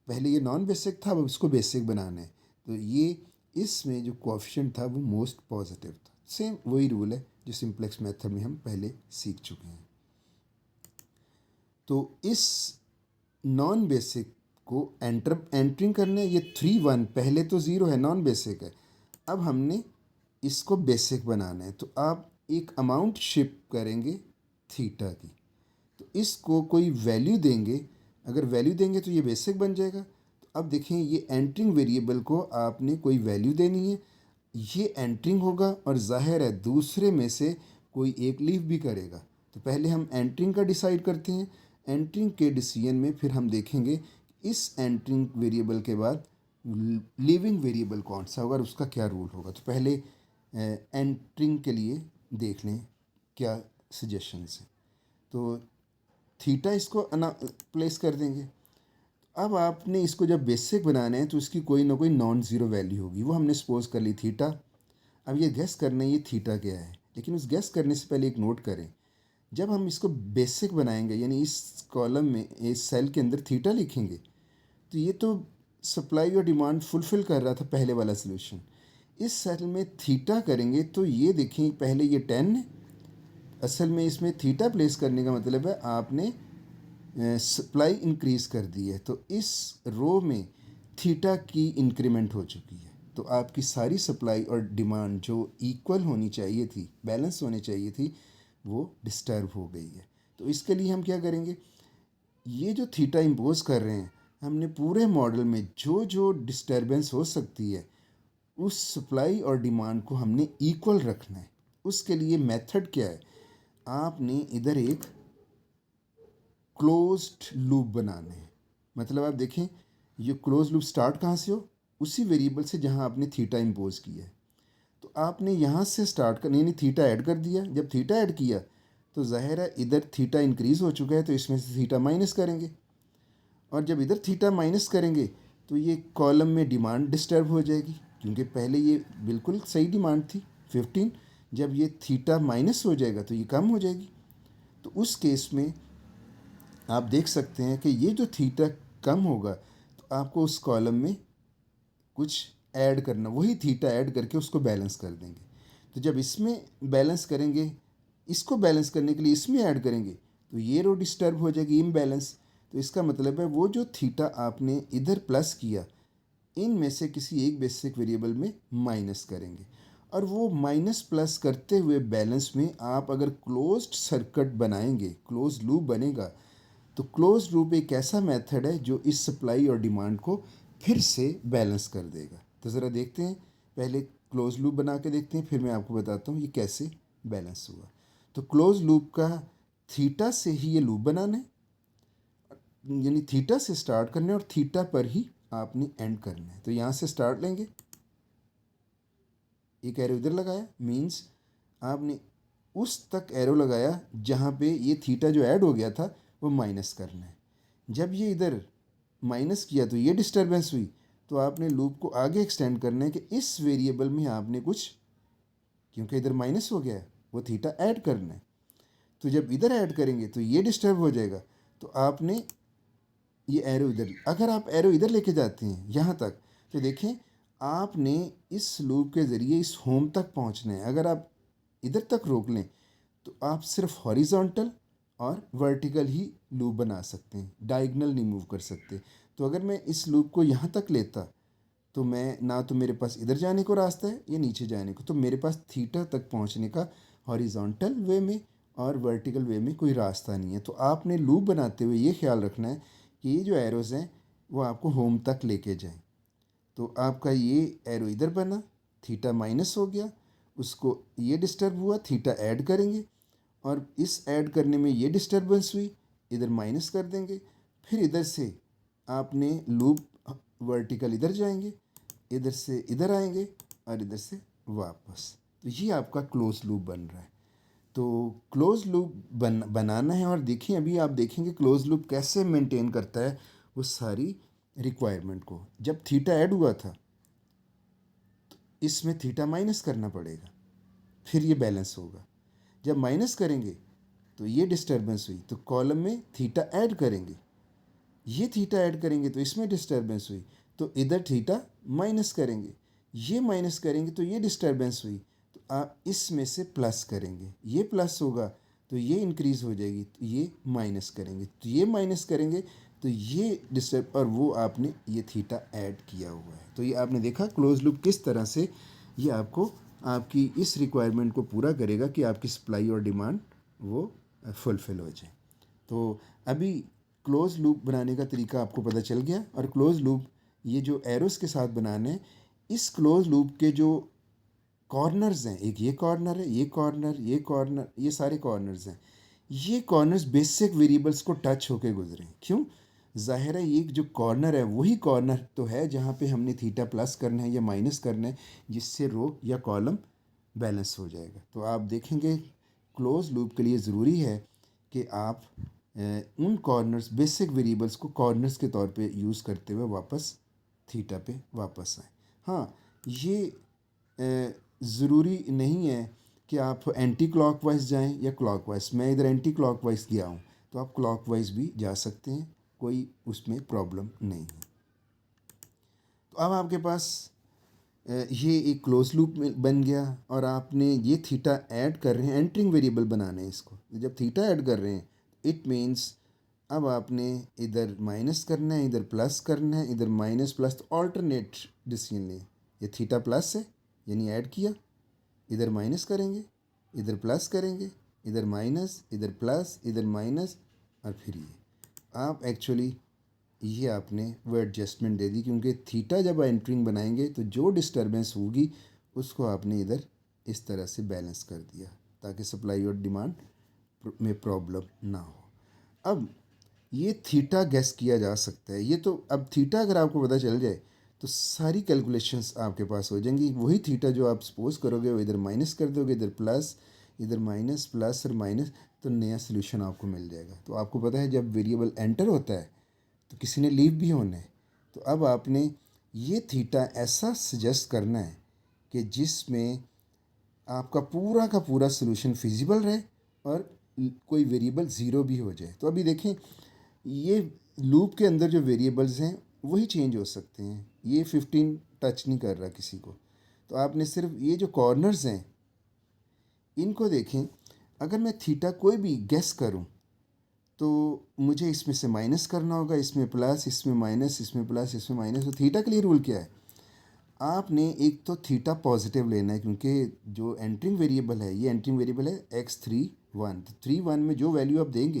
पहले ये नॉन बेसिक था, अब इसको बेसिक बनाना है। तो ये इसमें जो कोएफिशिएंट था वो मोस्ट पॉजिटिव था। सेम वही रूल है जो सिंप्लेक्स मेथड में हम पहले सीख चुके हैं। तो इस नॉन बेसिक को एंटरिंग करने, ये 3 1 पहले तो 0 है, नॉन बेसिक है। अब हमने इसको बेसिक बनाना है तो आप एक अमाउंट शिफ्ट करेंगे थीटा की, तो इसको कोई वैल्यू देंगे। अगर वैल्यू देंगे तो ये बेसिक बन जाएगा। तो अब देखें ये एंटरिंग वेरिएबल को आपने कोई वैल्यू देनी है, ये एंटरिंग होगा और जाहिर है दूसरे में से कोई एक लीव भी करेगा। तो पहले हम एंटरिंग का डिसाइड करते हैं। एंटरिंग के डिसीजन में फिर हम देखेंगे इस एंटरिंग वेरिएबल के बाद लीविंग वेरिएबल कौन सा होगा और उसका क्या रूल होगा। तो पहले एंटरिंग के लिए देख लें क्या सजेशंस हैं। तो थीटा इसको प्लेस कर देंगे। अब आपने इसको जब बेसिक बनाना है तो इसकी कोई ना कोई नॉन ज़ीरो वैल्यू होगी, वो हमने सपोज कर ली थीटा। अब ये गेस करना है ये थीटा क्या है, लेकिन उस गेस करने से पहले एक नोट करें, जब हम इसको बेसिक बनाएंगे यानी इस कॉलम में, इस सेल के अंदर थीटा लिखेंगे, तो ये तो सप्लाई और डिमांड फुलफ़िल कर रहा था पहले वाला सोल्यूशन। इस सेल में थीटा करेंगे तो ये देखें पहले ये 10 है, असल में इसमें थीटा प्लेस करने का मतलब है आपने सप्लाई इंक्रीज कर दी है, तो इस रो में थीटा की इंक्रीमेंट हो चुकी है। तो आपकी सारी सप्लाई और डिमांड जो इक्वल होनी चाहिए थी, बैलेंस होनी चाहिए थी, वो डिस्टर्ब हो गई है। तो इसके लिए हम क्या करेंगे, ये जो थीटा इम्पोज कर रहे हैं, हमने पूरे मॉडल में जो जो डिस्टर्बेंस हो सकती है उस सप्लाई और डिमांड को हमने इक्वल रखना है। उसके लिए मेथड क्या है, आपने इधर एक क्लोज्ड लूप बनाने हैं। मतलब आप देखें ये क्लोज लूप स्टार्ट कहाँ से हो, उसी वेरिएबल से जहाँ आपने थीटा इम्पोज किया है। तो आपने यहाँ से स्टार्ट कर, नहीं थीटा ऐड कर दिया। जब थीटा ऐड किया तो ज़ाहिर है इधर थीटा इंक्रीज़ हो चुका है तो इसमें से थीटा माइनस करेंगे, और जब इधर थीटा माइनस करेंगे तो ये कॉलम में डिमांड डिस्टर्ब हो जाएगी, क्योंकि पहले ये बिल्कुल सही डिमांड थी 15, जब ये थीटा माइनस हो जाएगा तो ये कम हो जाएगी। तो उस केस में आप देख सकते हैं कि ये जो थीटा कम होगा तो आपको उस कॉलम में कुछ ऐड करना, वही थीटा ऐड करके उसको बैलेंस कर देंगे। तो जब इसमें बैलेंस करेंगे, इसको बैलेंस करने के लिए इसमें ऐड करेंगे तो ये रो डिस्टर्ब हो जाएगी, इम्बैलेंस। तो इसका मतलब है वो जो थीटा आपने इधर प्लस किया, इनमें से किसी एक बेसिक वेरिएबल में माइनस करेंगे, और वो माइनस प्लस करते हुए बैलेंस में आप अगर क्लोज्ड सर्किट बनाएंगे, क्लोज लूप बनेगा। तो क्लोज लूप एक ऐसा मेथड है जो इस सप्लाई और डिमांड को फिर से बैलेंस कर देगा। तो ज़रा देखते हैं, पहले क्लोज लूप बना के देखते हैं, फिर मैं आपको बताता हूँ ये कैसे बैलेंस हुआ। तो क्लोज लूप का थीटा से ही ये लूप बनाना है, यानी थीटा से स्टार्ट करना है और थीटा पर ही आपने एंड करना है। तो यहाँ से स्टार्ट लेंगे, एक एरो इधर लगाया, मीन्स आपने उस तक एरो लगाया जहाँ पे ये थीटा जो ऐड हो गया था वो माइनस करना है। जब ये इधर माइनस किया तो ये डिस्टर्बेंस हुई, तो आपने लूप को आगे एक्सटेंड करना है कि इस वेरिएबल में आपने कुछ, क्योंकि इधर माइनस हो गया है, वो थीटा ऐड करना है। तो जब इधर ऐड करेंगे तो ये डिस्टर्ब हो जाएगा, तो आपने ये एरो इधर, अगर आप एरो इधर लेके जाते हैं यहाँ तक, तो देखें आपने इस लूप के ज़रिए इस होम तक पहुँचना है। अगर आप इधर तक रोक लें तो आप सिर्फ हॉरिजॉन्टल और वर्टिकल ही लूप बना सकते हैं, डायगोनल नहीं मूव कर सकते। तो अगर मैं इस लूप को यहाँ तक लेता तो मैं ना तो मेरे पास इधर जाने को रास्ता है या नीचे जाने को, तो मेरे पास थीटा तक पहुँचने का हॉरिजॉन्टल वे में और वर्टिकल वे में कोई रास्ता नहीं है। तो आपने लूप बनाते हुए ये ख्याल रखना है कि ये जो एरोज़ हैं वो आपको होम तक लेके जाएं। तो आपका ये एरो इधर बना, थीटा माइनस हो गया, उसको ये डिस्टर्ब हुआ, थीटा ऐड करेंगे और इस ऐड करने में ये डिस्टर्बेंस हुई, इधर माइनस कर देंगे। फिर इधर से आपने लूप वर्टिकल इधर जाएंगे, इधर से इधर आएंगे और इधर से वापस। तो ये आपका क्लोज लूप बन रहा है। तो क्लोज लूप बनाना है, और देखिए अभी आप देखेंगे क्लोज लूप कैसे मेंटेन करता है वो सारी रिक्वायरमेंट को। जब थीटा ऐड हुआ था तो इसमें थीटा माइनस करना पड़ेगा, फिर ये बैलेंस होगा। जब माइनस करेंगे तो ये डिस्टर्बेंस हुई, तो कॉलम में थीटा ऐड करेंगे, ये थीटा ऐड करेंगे तो इसमें डिस्टर्बेंस हुई, तो इधर थीटा माइनस करेंगे, ये माइनस करेंगे तो ये डिस्टर्बेंस हुई, तो आप इसमें से प्लस करेंगे, ये प्लस होगा तो ये इंक्रीज़ हो जाएगी, तो ये माइनस करेंगे तो ये माइनस करेंगे, तो ये डिस्टर्ब, और वो आपने ये थीटा ऐड किया हुआ है। तो ये आपने देखा क्लोज लूप किस तरह से ये आपको आपकी इस रिक्वायरमेंट को पूरा करेगा कि आपकी सप्लाई और डिमांड वो फुलफ़िल हो जाए। तो अभी क्लोज लूप बनाने का तरीका आपको पता चल गया। और क्लोज लूप ये जो एरोस के साथ बनाने हैं, इस क्लोज लूप के जो कॉर्नर्स हैं, एक ये कॉर्नर है, ये कॉर्नर, ये कॉर्नर, ये सारे कॉर्नर्स हैं, ये कॉर्नर्स बेसिक वेरिएबल्स को टच होके गुजरे। क्यों? ज़ाहिर है ये जो कॉर्नर है वही कॉर्नर तो है जहाँ पे हमने थीटा प्लस करना है या माइनस करना है, जिससे रो या कॉलम बैलेंस हो जाएगा। तो आप देखेंगे क्लोज लूप के लिए ज़रूरी है कि आप उन कॉर्नर्स, बेसिक वेरिएबल्स को कॉर्नर्स के तौर पे यूज़ करते हुए वापस थीटा पे वापस आए। हाँ, ये ज़रूरी नहीं है कि आप एंटी क्लॉकवाइज जाएं या क्लॉकवाइज। मैं इधर एंटी क्लॉकवाइज गया हूँ, तो आप क्लॉकवाइज भी जा सकते हैं, कोई उसमें प्रॉब्लम नहीं है। तो अब आपके पास ये एक क्लोज लूप में बन गया, और आपने ये थीटा ऐड कर रहे हैं, एंटरिंग वेरिएबल बनाना है इसको। जब थीटा ऐड कर रहे हैं इट मीन्स अब आपने इधर माइनस करना है, इधर प्लस करना है, इधर माइनस प्लस, तो ऑल्टरनेट डिसीजन लें। ये थीटा प्लस है यानी ऐड किया, इधर माइनस करेंगे, इधर प्लस करेंगे, इधर माइनस, इधर प्लस, इधर माइनस, और फिर ये आप एक्चुअली ये आपने वो एडजस्टमेंट दे दी, क्योंकि थीटा जब एंटरिंग बनाएंगे तो जो डिस्टर्बेंस होगी उसको आपने इधर इस तरह से बैलेंस कर दिया ताकि सप्लाई और डिमांड में प्रॉब्लम ना हो। अब ये थीटा गैस किया जा सकता है, ये तो अब थीटा अगर आपको पता चल जाए तो सारी कैलकुलेशंस आपके पास हो जाएंगी। वही थीटा जो आप सपोज करोगे वो इधर माइनस कर दोगे, इधर प्लस, इधर माइनस, प्लस और माइनस, तो नया सोल्यूशन आपको मिल जाएगा। तो आपको पता है जब वेरिएबल एंटर होता है तो किसी ने लीव भी होना है, तो अब आपने ये थीटा ऐसा सजेस्ट करना है कि जिसमें आपका पूरा का पूरा सोल्यूशन फिजिबल रहे और कोई वेरिएबल ज़ीरो भी हो जाए। तो अभी देखें ये लूप के अंदर जो वेरिएबल्स हैं वही चेंज हो सकते हैं, ये 15 टच नहीं कर रहा किसी को। तो आपने सिर्फ ये जो कॉर्नर्स हैं इनको देखें, अगर मैं थीटा कोई भी गेस करूं तो मुझे इसमें से माइनस करना होगा, इसमें प्लस, इसमें माइनस, इसमें प्लस, इसमें माइनस। तो थीटा के लिए रूल क्या है? आपने एक तो थीटा पॉजिटिव लेना है, क्योंकि जो एंटरिंग वेरिएबल है ये एंटरिंग वेरिएबल है x31, तो 31 में जो वैल्यू आप देंगे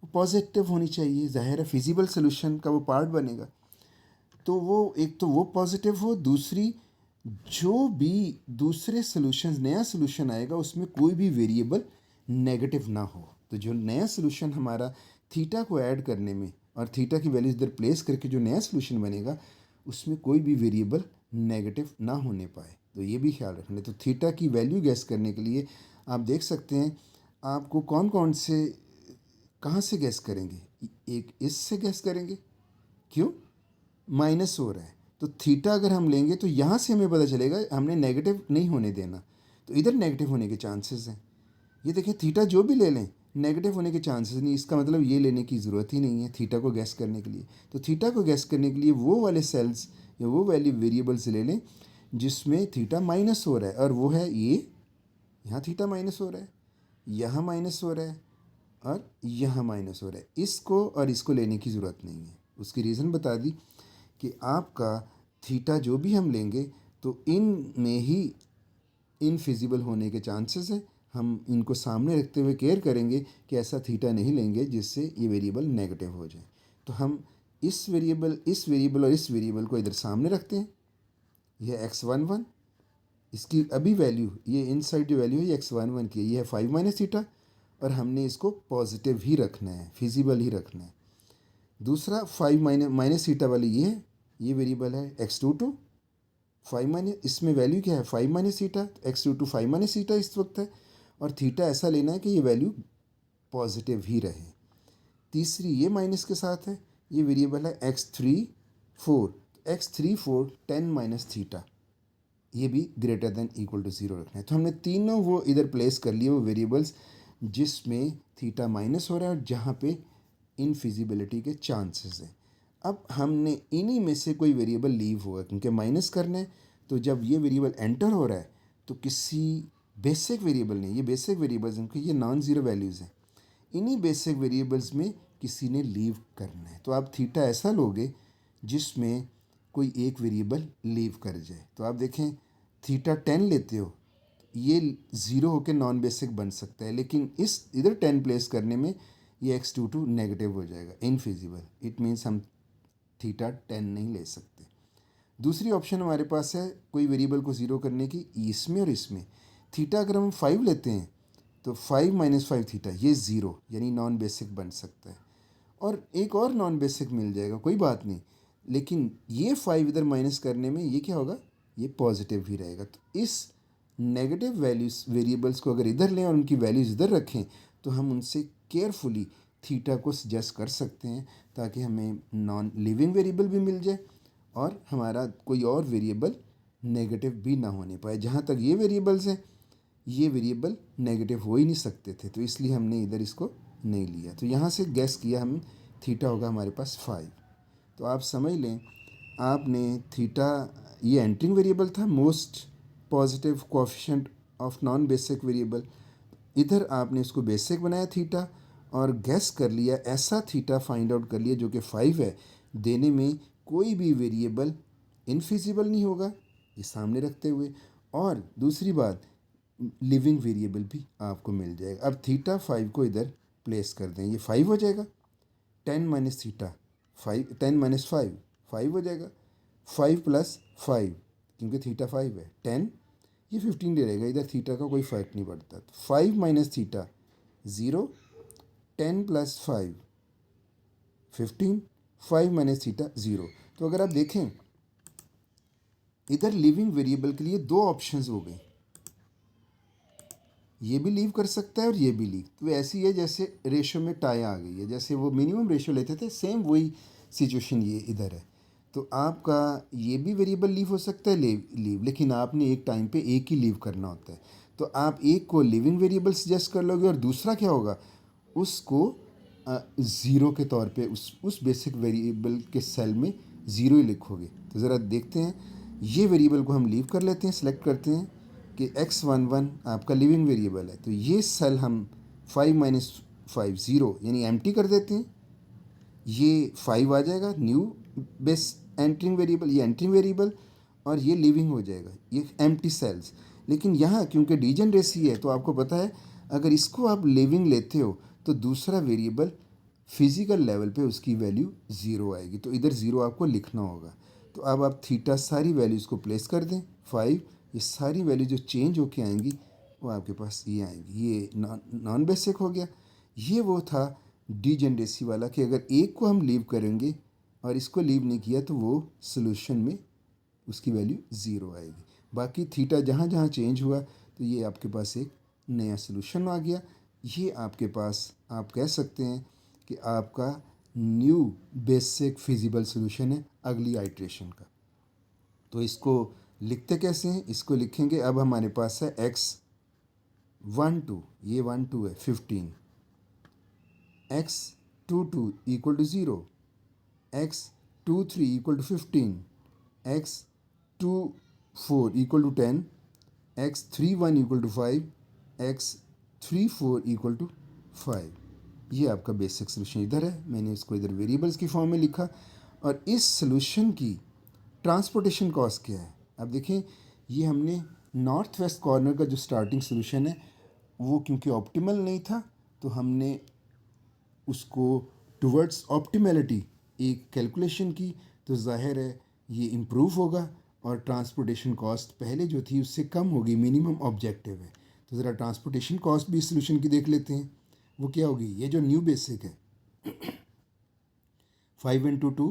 वो पॉजिटिव होनी चाहिए, ज़ाहिर है फिजिबल सोल्यूशन का वो पार्ट बनेगा। तो वो एक तो वो पॉजिटिव हो, दूसरी जो भी दूसरे सॉल्यूशंस नया सॉल्यूशन आएगा उसमें कोई भी वेरिएबल नेगेटिव ना हो। तो जो नया सॉल्यूशन हमारा थीटा को ऐड करने में और थीटा की वैल्यू इधर प्लेस करके जो नया सॉल्यूशन बनेगा उसमें कोई भी वेरिएबल नेगेटिव ना होने पाए, तो ये भी ख्याल रखना है। तो थीटा की वैल्यू गैस करने के लिए आप देख सकते हैं आपको कौन कौन से कहाँ से गैस करेंगे। एक इससे गैस करेंगे, क्यों, माइनस हो रहा है तो थीटा अगर हम लेंगे तो यहाँ से हमें पता चलेगा हमने नेगेटिव नहीं होने देना, तो इधर नेगेटिव होने के चांसेस हैं। ये देखिए थीटा जो भी ले लें नेगेटिव होने के चांसेस नहीं, इसका मतलब ये लेने की ज़रूरत ही नहीं है थीटा को गैस करने के लिए। तो थीटा को गैस करने के लिए वो वाले सेल्स या वो वैल्यू वेरिएबल्स ले लें जिसमें थीटा माइनस हो रहा है, और वो है ये, यहाँ थीटा माइनस हो रहा है, यहाँ माइनस हो रहा है और यहाँ माइनस हो रहा है। इसको और इसको लेने की ज़रूरत नहीं है। उसकी रीज़न बता दी कि आपका थीटा जो भी हम लेंगे तो इन में ही इनफिजिबल होने के चांसेस हैं। हम इनको सामने रखते हुए केयर करेंगे कि ऐसा थीटा नहीं लेंगे जिससे ये वेरिएबल नेगेटिव हो जाए। तो हम इस वेरिएबल और इस वेरिएबल को इधर सामने रखते हैं। यह x11, इसकी अभी वैल्यू, ये इनसाइड जो वैल्यू है ये x11 की है, ये है 5 माइनस थीटा, और हमने इसको पॉजिटिव ही रखना है, फिजिबल ही रखना है। दूसरा 5 माइनस थीटा वाली ये है, ये वेरिएबल है x22, 5 माइनस, इसमें वैल्यू क्या है 5 minus theta, x22 5 minus theta इस वक्त है, और थीटा ऐसा लेना है कि ये वैल्यू पॉजिटिव ही रहे। तीसरी ये माइनस के साथ है, ये वेरिएबल है x34, x34 10 माइनस थीटा, ये भी ग्रेटर देन इक्वल टू 0 रखना है। तो हमने तीनों वो इधर प्लेस कर लिए वो वेरिएबल्स जिसमें थीटा माइनस हो रहा है और जहाँ पे इनफिजिबिलिटी के चांसेस हैं। अब हमने इन्हीं में से कोई वेरिएबल लीव होगा क्योंकि माइनस करना है, तो जब ये वेरिएबल एंटर हो रहा है तो किसी बेसिक वेरिएबल ने, ये बेसिक वेरिएबल्स हैं क्योंकि ये नॉन ज़ीरो वैल्यूज़ हैं, इन्हीं बेसिक वेरिएबल्स में किसी ने लीव करना है। तो आप थीटा ऐसा लोगे जिसमें कोई एक वेरिएबल लीव कर जाए। तो आप देखें थीटा 10 लेते हो, ये ज़ीरो होकर नॉन बेसिक बन सकता है, लेकिन इस इधर 10 प्लेस करने में ये x22 नेगेटिव हो जाएगा, इनफिजिबल। इट मीन्स हम थीटा 10 नहीं ले सकते। दूसरी ऑप्शन हमारे पास है कोई वेरिएबल को ज़ीरो करने की, इसमें और इसमें। थीटा अगर हम 5 लेते हैं तो 5 माइनस 5 थीटा, ये ज़ीरो यानी नॉन बेसिक बन सकता है, और एक और नॉन बेसिक मिल जाएगा, कोई बात नहीं, लेकिन ये 5 इधर माइनस करने में ये क्या होगा, ये पॉजिटिव ही रहेगा। तो इस नेगेटिव वैल्यूज वेरिएबल्स को अगर इधर लें और उनकी वैल्यूज़ इधर रखें तो हम उनसे केयरफुली थीटा को सजेस्ट कर सकते हैं ताकि हमें नॉन लिविंग वेरिएबल भी मिल जाए और हमारा कोई और वेरिएबल नेगेटिव भी ना होने पाए। जहाँ तक ये वेरिएबल्स हैं ये वेरिएबल नेगेटिव हो ही नहीं सकते थे, तो इसलिए हमने इधर इसको नहीं लिया। तो यहाँ से गैस किया हम, थीटा होगा हमारे पास 5। तो आप समझ लें आपने थीटा, ये एंटरिंग वेरिएबल था, most positive coefficient of non basic variable, इधर आपने इसको बेसिक बनाया थीटा और गैस कर लिया, ऐसा थीटा फाइंड आउट कर लिया जो कि 5 है, देने में कोई भी वेरिएबल इनफिजिबल नहीं होगा, ये सामने रखते हुए। और दूसरी बात, लिविंग वेरिएबल भी आपको मिल जाएगा। अब थीटा 5 को इधर प्लेस कर दें, ये 5 हो जाएगा, 10 माइनस थीटा 5, 10 माइनस 5 5 हो जाएगा, 5 प्लस 5 क्योंकि थीटा 5 है 10, ये 15 ले रहेगा, इधर थीटा का कोई फ़र्क नहीं पड़ता। तो 5 minus theta 0, 10 plus 5 15, 5 minus theta 0। तो अगर आप देखें इधर लिविंग वेरिएबल के लिए दो ऑप्शंस हो गए, ये भी लीव कर सकता है और ये भी लीव। तो ऐसी है जैसे रेशो में टाई आ गई है, जैसे वो मिनिमम रेशो लेते थे सेम वही सिचुएशन ये इधर है। तो आपका ये भी वेरिएबल लीव हो सकता है लीव, लेकिन आपने एक टाइम पे एक ही लीव करना होता है। तो आप एक को लिविंग वेरिएबल सजेस्ट कर लोगे और दूसरा क्या होगा, उसको ज़ीरो के तौर पे उस बेसिक वेरिएबल के सेल में ज़ीरो ही लिखोगे। तो ज़रा देखते हैं, ये वेरिएबल को हम लीव कर लेते हैं, सेलेक्ट करते हैं कि x11 आपका लिविंग वेरिएबल है, तो ये सेल हम 5 माइनस 5 0 यानी एम्प्टी कर देते हैं, ये 5 आ जाएगा न्यू बेस एंटरिंग वेरिएबल, ये एंटरिंग वेरिएबल, और ये लिविंग हो जाएगा, ये एम्प्टी सेल्स। लेकिन यहाँ क्योंकि डीजनरेसी है तो आपको पता है अगर इसको आप लिविंग लेते हो तो दूसरा वेरिएबल फिजिकल लेवल पे उसकी वैल्यू ज़ीरो आएगी, तो इधर ज़ीरो आपको लिखना होगा। तो अब आप थीटा सारी वैल्यूज़ को प्लेस कर दें 5, ये सारी वैल्यू जो चेंज होके आएंगी वो आपके पास ये आएंगी, ये नॉन बेसिक हो गया। ये वो था डीजेनरेसी वाला कि अगर एक को हम लीव करेंगे और इसको लीव नहीं किया तो वो सोल्यूशन में उसकी वैल्यू ज़ीरो आएगी। बाकी थीटा जहाँ जहाँ चेंज हुआ तो ये आपके पास एक नया सोल्यूशन आ गया। ये आपके पास आप कह सकते हैं कि आपका न्यू बेसिक फिजिबल सोल्यूशन है अगली आइट्रेशन का। तो इसको लिखते कैसे हैं, इसको लिखेंगे अब हमारे पास है x12, ये 12 है 15, x22 equal to 0, x23 equal to 15, x24 equal to 10, x31 equal to 5, x34 equal to 5। ये आपका बेसिक सोल्यूशन इधर है, मैंने इसको इधर वेरिएबल्स की फॉर्म में लिखा। और इस सोल्यूशन की ट्रांसपोर्टेशन कॉस्ट क्या है, अब देखें ये हमने नॉर्थ वेस्ट कॉर्नर का जो स्टार्टिंग सोल्यूशन है वो क्योंकि ऑप्टिमल नहीं था तो हमने उसको टुवर्ड्स ऑप्टिमैलिटी एक कैलकुलेशन की, तो जाहिर है ये इम्प्रूव होगा और ट्रांसपोर्टेशन कॉस्ट पहले जो थी उससे कम होगी, मिनिमम ऑब्जेक्टिव है। तो ज़रा ट्रांसपोर्टेशन कॉस्ट भी इस सोल्यूशन की देख लेते हैं, वो क्या होगी। ये जो न्यू बेसिक है 5 × 2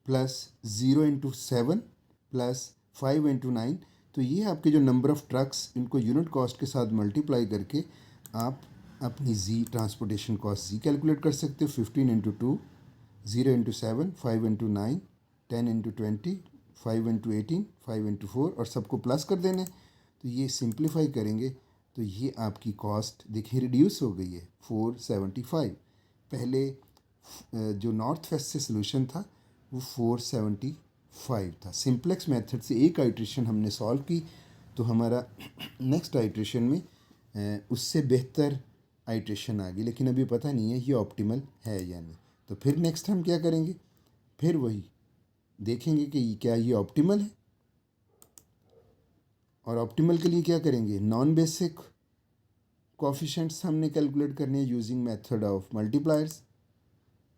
प्लस 0 × 7 प्लस 5 × 9, तो ये आपके जो नंबर ऑफ़ ट्रक्स इनको यूनिट कॉस्ट के साथ मल्टीप्लाई करके आप अपनी जी ट्रांसपोर्टेशन कॉस्ट जी कैलकुलेट कर सकते हो। 15 × 2, 0 × 7, 5 × 9, 10 × 20, 5 × 18, 5 × 4 और सबको प्लस कर देने। तो ये सिंप्लीफाई करेंगे तो ये आपकी कॉस्ट देखिए रिड्यूस हो गई है 475। पहले जो नॉर्थ वेस्ट से सोल्यूशन था वो 475 था। सिंप्लेक्स मेथड से एक आइट्रेशन हमने सॉल्व की तो हमारा नेक्स्ट आइट्रेशन में उससे बेहतर आइट्रेशन आ गई, लेकिन अभी पता नहीं है ये ऑप्टिमल है या नहीं। तो फिर नेक्स्ट हम क्या करेंगे, फिर वही देखेंगे कि क्या ये ऑप्टिमल है, और ऑप्टिमल के लिए क्या करेंगे, नॉन बेसिक कोफिशिएंट्स हमने कैलकुलेट करने हैं यूजिंग मेथड ऑफ मल्टीप्लायर्स।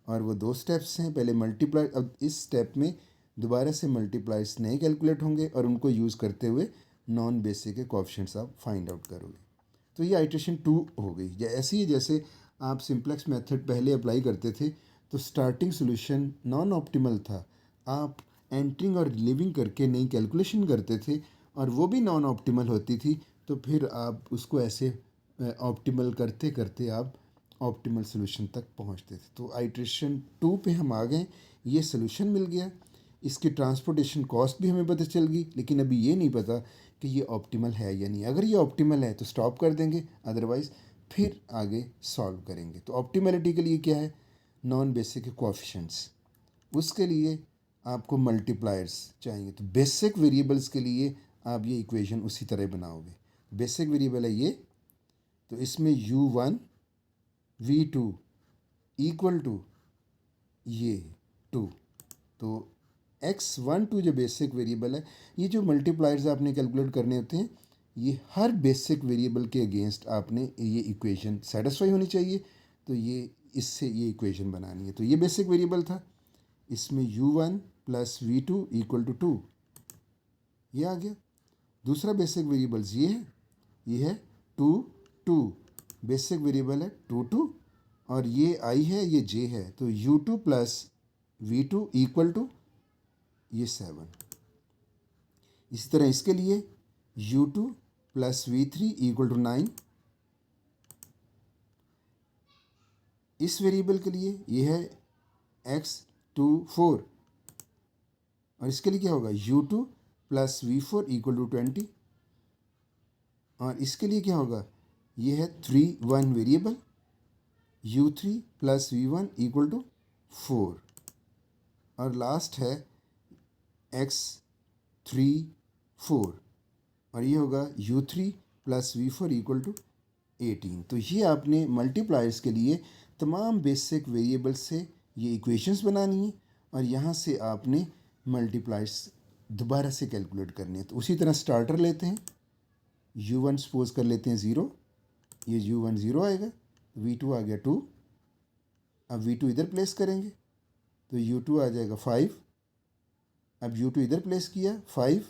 और वो 2 स्टेप्स हैं, पहले मल्टीप्लाई, अब इस स्टेप में दोबारा से मल्टीप्लायर्स नए कैलकुलेट होंगे और उनको यूज़ करते हुए नॉन बेसिक के कोफिशिएंट्स आप फाइंड आउट करोगे। तो ये आइट्रेशन 2 हो गई। ऐसे ही जैसे आप सिंप्लेक्स मेथड पहले अप्लाई करते थे तो स्टार्टिंग सोल्यूशन नॉन ऑप्टिमल था, आप एंटरिंग और लिविंग करके नई कैलकुलेशन करते थे और वो भी नॉन ऑप्टिमल होती थी, तो फिर आप उसको ऐसे ऑप्टिमल करते करते आप ऑप्टिमल सोल्यूशन तक पहुंचते थे। तो आइट्रेशन 2 पे हम आ गए, ये सोल्यूशन मिल गया, इसकी ट्रांसपोर्टेशन कॉस्ट भी हमें पता चल गई, लेकिन अभी ये नहीं पता कि ये ऑप्टिमल है या नहीं। अगर ये ऑप्टिमल है तो स्टॉप कर देंगे, अदरवाइज़ फिर आगे सॉल्व करेंगे। तो ऑप्टिमलिटी के लिए क्या है, नॉन बेसिक के कोएफिशिएंट्स, उसके लिए आपको मल्टीप्लायर्स चाहिए। तो बेसिक वेरिएबल्स के लिए आप ये इक्वेशन उसी तरह बनाओगे। बेसिक वेरिएबल है ये, तो इसमें u1 v2 इक्वल टू ये 2, तो x12 जो बेसिक वेरिएबल है, ये जो मल्टीप्लायर्स आपने कैलकुलेट करने होते हैं ये हर बेसिक वेरिएबल के अगेंस्ट आपने ये इक्वेशन सेटिस्फाई होनी चाहिए। तो ये इससे ये इक्वेशन बनानी है। तो ये बेसिक वेरिएबल था, इसमें u1 plus v2 equal to 2, ये आ गया। दूसरा बेसिक वेरिएबल्स ये है 2 2, बेसिक वेरिएबल है 2 2, और ये i है ये j है, तो u2 plus v2 equal to ये 7। इसी तरह इसके लिए u2 plus v3 equal to 9। इस वेरिएबल के लिए ये है x24, और इसके लिए क्या होगा u2 plus v4 equal to 20, और इसके लिए क्या होगा, ये है 3 1 variable u3 plus v1 equal to 4, और लास्ट है x34, और ये होगा u3 plus v4 equal to 18। तो ये आपने मल्टीप्लायर्स के लिए तमाम बेसिक वेरिएबल्स से ये इक्वेशंस बनानी है, और यहाँ से आपने मल्टीप्लायर्स दोबारा से कैलकुलेट करने हैं। तो उसी तरह स्टार्टर लेते हैं, u1 सपोज कर लेते हैं 0, ये u1 0 आएगा, v2 आ गया 2, अब v2 इधर प्लेस करेंगे तो u2 आ जाएगा 5, अब u2 इधर प्लेस किया 5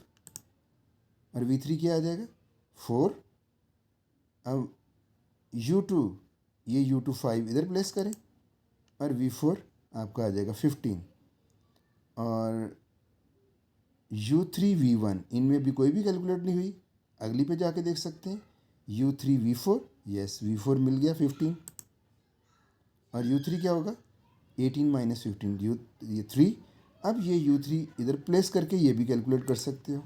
और v3 क्या आ जाएगा 4। अब u2 ये u2 5 इधर प्लेस करें और v4 आपका आ जाएगा 15 और u3 v1 इनमें भी कोई भी कैलकुलेट नहीं हुई, अगली पे जाके देख सकते हैं u3 v4 यस v4 मिल गया 15 और u3 क्या होगा 18 माइनस 15 ये 3। अब ये u3 इधर प्लेस करके ये भी कैलकुलेट कर सकते हो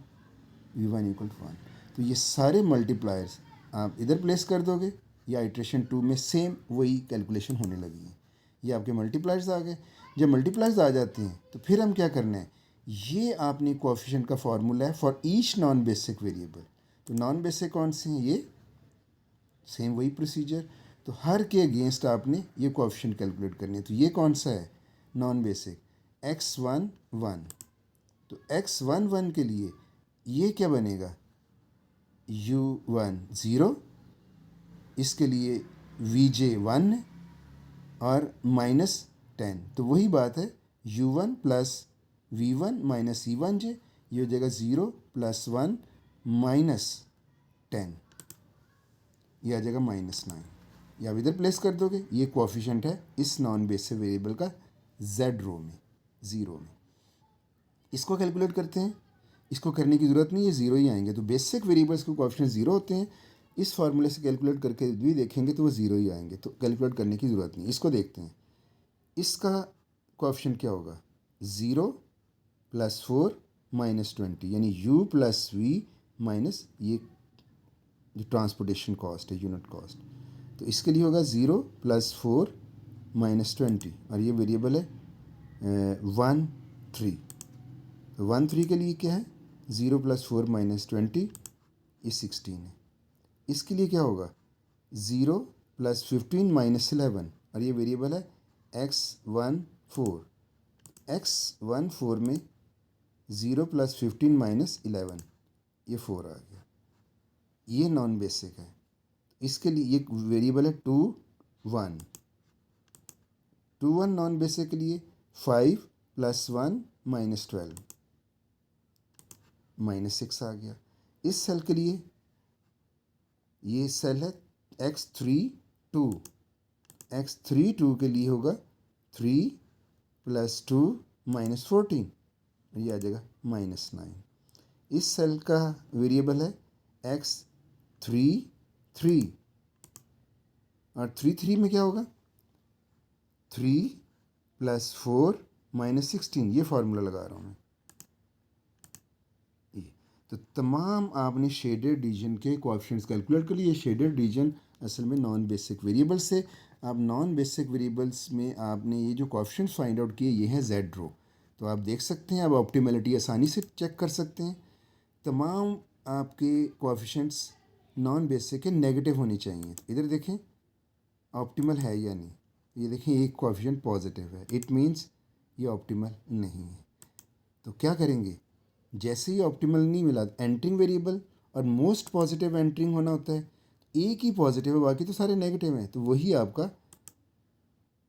v1 इक्वल टू 1। तो ये सारे मल्टीप्लायर्स आप इधर प्लेस कर दोगे या इटरेशन 2 में सेम वही कैलकुलेशन होने लगी है। ये आपके मल्टीप्लायर्स आ गए। जब मल्टीप्लायर्स आ जाते हैं तो फिर हम क्या करना है, ये आपने कोएफिशिएंट का फार्मूला है for each non basic variable. तो नॉन बेसिक कौन से हैं, ये सेम वही प्रोसीजर। तो हर के अगेंस्ट आपने ये कोएफिशिएंट कैलकुलेट करनी है। तो ये कौन सा है नॉन बेसिक x1 1। तो x1 1 के लिए ये क्या बनेगा u1 0, इसके लिए vj 1 है और -10। तो वही बात है u1 plus v1 minus c1j, ये हो जाएगा 0 प्लस 1 -10, ये आ जाएगा -9। ये आप इधर प्लेस कर दोगे। ये कोएफिशिएंट है इस नॉन बेसिक वेरिएबल का z रो में 0 में। इसको कैलकुलेट करते हैं, इसको करने की ज़रूरत नहीं है, ज़ीरो ही आएंगे। तो बेसिक वेरिएबल्स के कोएफिशिएंट ज़ीरो होते हैं। इस फार्मूले से कैलकुलेट करके भी देखेंगे तो वो ज़ीरो ही आएंगे, तो कैलकुलेट करने की ज़रूरत नहीं। इसको देखते हैं, इसका कोएफिशिएंट क्या होगा 0 प्लस 4 माइनस 20, यानी u प्लस v माइनस ये जो ट्रांसपोर्टेशन कॉस्ट है यूनिट कॉस्ट। तो इसके लिए होगा 0 प्लस 4 माइनस 20 और ये वेरिएबल है 1 3। तो 1 3 के लिए क्या है 0 प्लस 4 माइनस 20 ये 16 है। इसके लिए क्या होगा 0 प्लस 15 माइनस 11 और ये वेरिएबल है x1 4। x1 4 में 0 प्लस 15 माइनस 11 ये 4 आ गया। ये नॉन बेसिक है। इसके लिए ये वेरिएबल है 2 1। 2 1 नॉन बेसिक के लिए 5 प्लस 1 माइनस 12 -6 आ गया। इस सेल के लिए ये सेल है x3 2। x3 2 के लिए होगा 3 प्लस 2 माइनस 14, ये आ जाएगा -9। इस सेल का वेरिएबल है x3 3 और 3 3 में क्या होगा 3 प्लस 4 माइनस 16, ये फार्मूला लगा रहा हूँ मैं। तो तमाम आपने शेडेड रीजन के कोएफिशिएंट्स कैलकुलेट कर लिए। ये शेडेड रीजन असल में नॉन बेसिक वेरिएबल्स से, आप नॉन बेसिक वेरिएबल्स में आपने ये जो कोएफिशिएंट्स फाइंड आउट किए ये हैं जेड रो। तो आप देख सकते हैं, आप ऑप्टिमलिटी आसानी से चेक कर सकते हैं। तमाम आपके कोएफिशिएंट्स नॉन बेसिक के नेगेटिव होने चाहिए। इधर देखें ऑप्टिमल है या नहीं, ये देखें एक कोएफिशिएंट पॉजिटिव है, इट मीन्स ये ऑप्टिमल नहीं है। तो क्या करेंगे, जैसे ही ऑप्टिमल नहीं मिला एंटरिंग वेरिएबल और मोस्ट पॉजिटिव एंटरिंग होना होता है, एक ही पॉजिटिव है बाकी तो सारे नेगेटिव हैं, तो वही आपका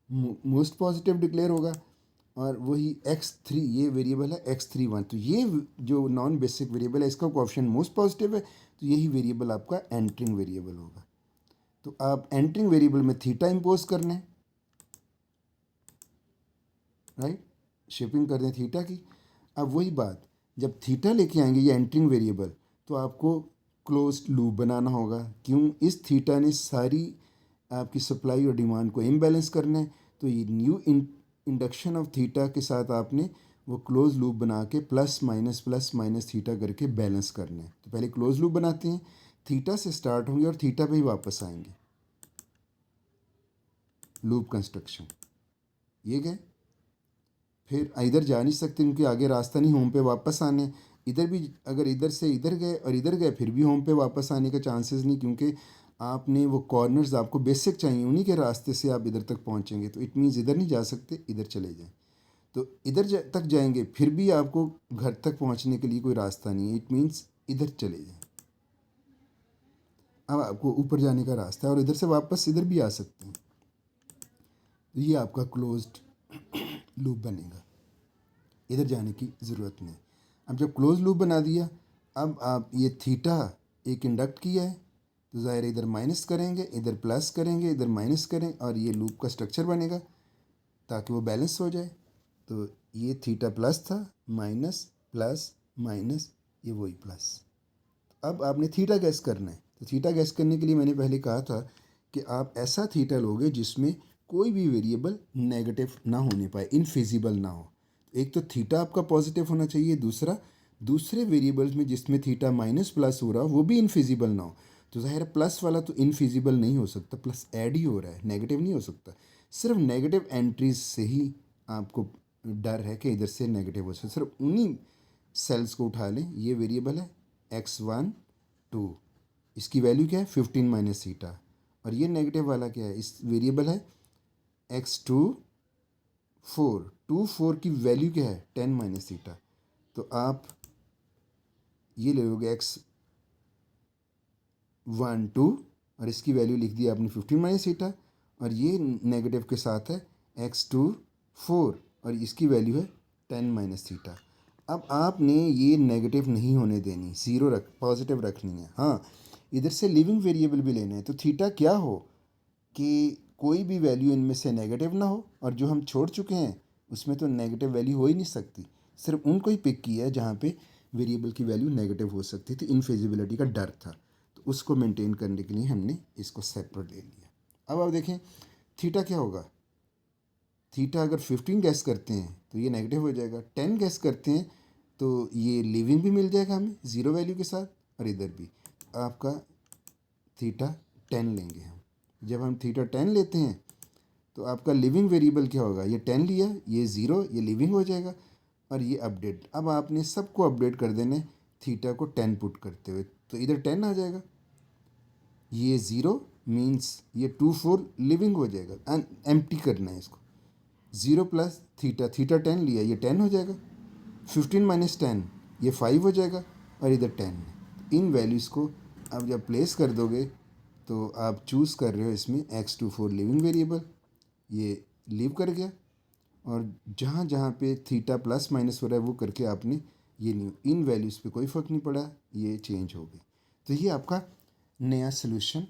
मोस्ट पॉजिटिव डिक्लेयर होगा। और वही x3 ये वेरिएबल है x3 1। तो ये जो नॉन बेसिक वेरिएबल है इसका कोएफिशिएंट मोस्ट पॉजिटिव है, तो यही वेरिएबल आपका एंटरिंग वेरिएबल होगा। तो आप एंटरिंग वेरिएबल में थीटा इम्पोज करना है, राइट, शिपिंग कर दें थीटा की। अब वही बात, जब थीटा लेके आएंगे ये एंटरिंग वेरिएबल, तो आपको क्लोज्ड लूप बनाना होगा। क्यों, इस थीटा ने सारी आपकी सप्लाई और डिमांड को इम्बैलेंस करना है। तो ये न्यू इंडक्शन ऑफ थीटा के साथ आपने वो क्लोज लूप बना के प्लस माइनस थीटा करके बैलेंस करना है। तो पहले क्लोज लूप बनाते हैं, थीटा से स्टार्ट होंगे और थीटा पे ही वापस आएंगे। लूप कंस्ट्रक्शन ये गए, फिर इधर जा नहीं सकते क्योंकि आगे रास्ता नहीं, होम पे वापस आने। इधर भी अगर इधर से इधर गए और इधर गए फिर भी होम पे वापस आने का चांसेस नहीं, क्योंकि आपने वो कॉर्नर्स आपको बेसिक चाहिए, उन्हीं के रास्ते से आप इधर तक पहुंचेंगे। तो इट मीन्स इधर नहीं जा सकते, इधर चले जाएं। तो इधर तक जाएंगे फिर भी आपको घर तक पहुंचने के लिए कोई रास्ता नहीं है, इट मीन्स इधर चले जाएं। अब आपको ऊपर जाने का रास्ता है और इधर से वापस इधर भी आ सकते हैं। ये आपका क्लोज्ड लूप बनेगा, इधर जाने की ज़रूरत नहीं। अब जब क्लोज लूप बना दिया, अब आप ये थीटा एक इंडक्ट किया है तो ज़ाहिर इधर माइनस करेंगे, इधर प्लस करेंगे, इधर माइनस करें और ये लूप का स्ट्रक्चर बनेगा ताकि वो बैलेंस हो जाए। तो ये थीटा प्लस था, माइनस प्लस माइनस, ये वही प्लस। अब आपने थीटा गैस करना है। तो थीटा गैस करने के लिए मैंने पहले कहा था कि आप ऐसा थीटा लोगे जिसमें कोई भी वेरिएबल नेगेटिव ना होने पाए, इनफिजिबल ना हो। एक तो थीटा आपका पॉजिटिव होना चाहिए, दूसरा दूसरे वेरिएबल्स में जिसमें थीटा माइनस प्लस हो रहा वो भी इनफिजिबल ना हो। तो ज़ाहिर प्लस वाला तो इनफिजिबल नहीं हो सकता, प्लस ऐड ही हो रहा है, नेगेटिव नहीं हो सकता। सिर्फ नेगेटिव एंट्रीज से ही आपको डर है कि इधर से नेगेटिव हो सकता। सिर्फ उन्हीं सेल्स को उठा लें। ये वेरिएबल है x1 2, इसकी वैल्यू क्या है 15 माइनस थीटा। और ये नेगेटिव वाला क्या है, इस वेरिएबल है x2 4, 2 4 की वैल्यू क्या है 10 माइनस थीटा। तो आप ये ले लोगे x1 2 और इसकी वैल्यू लिख दी आपने 15 माइनस थीटा, और ये नेगेटिव के साथ है x2 4 और इसकी वैल्यू है 10 माइनस थीटा। अब आपने ये नेगेटिव नहीं होने देनी, ज़ीरो पॉजिटिव रखनी है। हाँ, इधर से लिविंग वेरिएबल भी लेना है। तो थीटा क्या हो कि कोई भी वैल्यू इनमें से नेगेटिव ना हो, और जो हम छोड़ चुके हैं उसमें तो नेगेटिव वैल्यू हो ही नहीं सकती। सिर्फ उनको ही पिक किया है जहाँ पे वेरिएबल की वैल्यू नेगेटिव हो सकती थी, इनफिजिबिलिटी का डर था। तो उसको मेंटेन करने के लिए हमने इसको सेपरेट ले लिया। अब आप देखें थीटा क्या होगा। थीटा अगर 15 गैस करते हैं तो ये नेगेटिव हो जाएगा, 10 गैस करते हैं तो ये लिविंग भी मिल जाएगा हमें ज़ीरो वैल्यू के साथ, और इधर भी आपका थीटा 10 लेंगे हम। जब हम थीटा 10 लेते हैं तो आपका लिविंग वेरिएबल क्या होगा, ये 10 लिया, ये ज़ीरो, ये लिविंग हो जाएगा, और ये अपडेट। अब आपने सबको अपडेट कर देना है थीटा को 10 पुट करते हुए, तो इधर 10 आ जाएगा। ये ज़ीरो मीन्स ये 2 4 लिविंग हो जाएगा, एम्प्टी करना है इसको। ज़ीरो प्लस थीटा, थीटा 10 लिया, ये 10 हो जाएगा। 15 माइनस 10, ये 5 हो जाएगा, और इधर 10 है। इन वैल्यूज़ को आप जब प्लेस कर दोगे तो आप चूज़ कर रहे हो इसमें x2 4 लिविंग वेरिएबल, ये लीव कर गया, और जहाँ जहाँ पे थीटा प्लस माइनस हो रहा है वो करके आपने ये न्यू, इन वैल्यूज़ पे कोई फ़र्क नहीं पड़ा, ये चेंज हो गई। तो ये आपका नया सोल्यूशन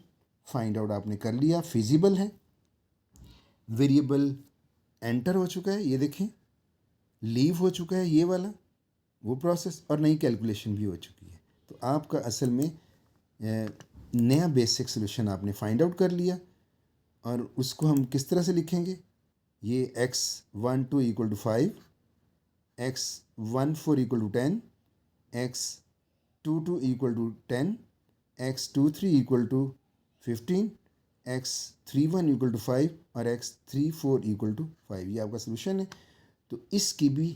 फाइंड आउट आपने कर लिया, फिजिबल है, वेरिएबल एंटर हो चुका है, ये देखें लीव हो चुका है ये वाला वो प्रोसेस, और नई कैलकुलेशन भी हो चुकी है। तो आपका असल में नया बेसिक सोल्यूशन आपने फाइंड आउट कर लिया। और उसको हम किस तरह से लिखेंगे, ये x12 equal to 5, x14 equal to 10, x22 equal to 10, x23 equal to 15, x31 equal to 5 और x34 इक्वल टू 5। ये आपका सोल्यूशन है। तो इसकी भी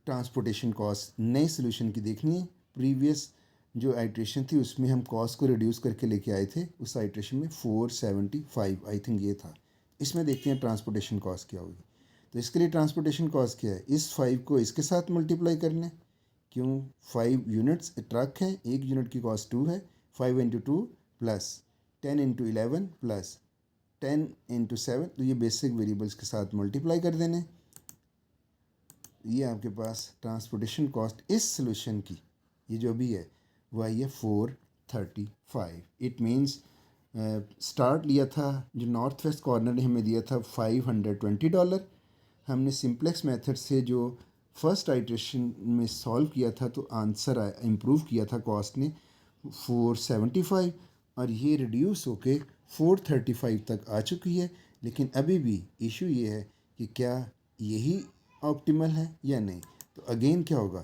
ट्रांसपोर्टेशन कॉस्ट नए सोल्यूशन की देखनी है। प्रीवियस जो आइट्रेशन थी उसमें हम कॉस्ट को रिड्यूस करके लेके आए थे, उस आइट्रेशन में 475 आई थिंक ये था। इसमें देखते हैं ट्रांसपोर्टेशन कॉस्ट क्या होगी। तो इसके लिए ट्रांसपोर्टेशन कॉस्ट क्या है, इस 5 को इसके साथ मल्टीप्लाई करना है। क्यों, 5 यूनिट्स ट्रक है, एक यूनिट की कॉस्ट 2 है। 5 into 2 plus 10 into 11 plus 10 into 7, तो ये बेसिक वेरिएबल्स के साथ मल्टीप्लाई कर देने। ये आपके पास ट्रांसपोर्टेशन कॉस्ट इस सोल्यूशन की, ये जो भी है वो आई है 435। इट मीन्स स्टार्ट लिया था जो नॉर्थ वेस्ट कॉर्नर ने हमें दिया था $520। हमने सिंप्लेक्स मेथड से जो फर्स्ट आइट्रेशन में सॉल्व किया था तो आंसर इम्प्रूव किया था कॉस्ट ने 475, और ये रिड्यूस होके 435 तक आ चुकी है। लेकिन अभी भी इशू ये है कि क्या यही ऑप्टिमल है या नहीं। तो अगेन क्या होगा,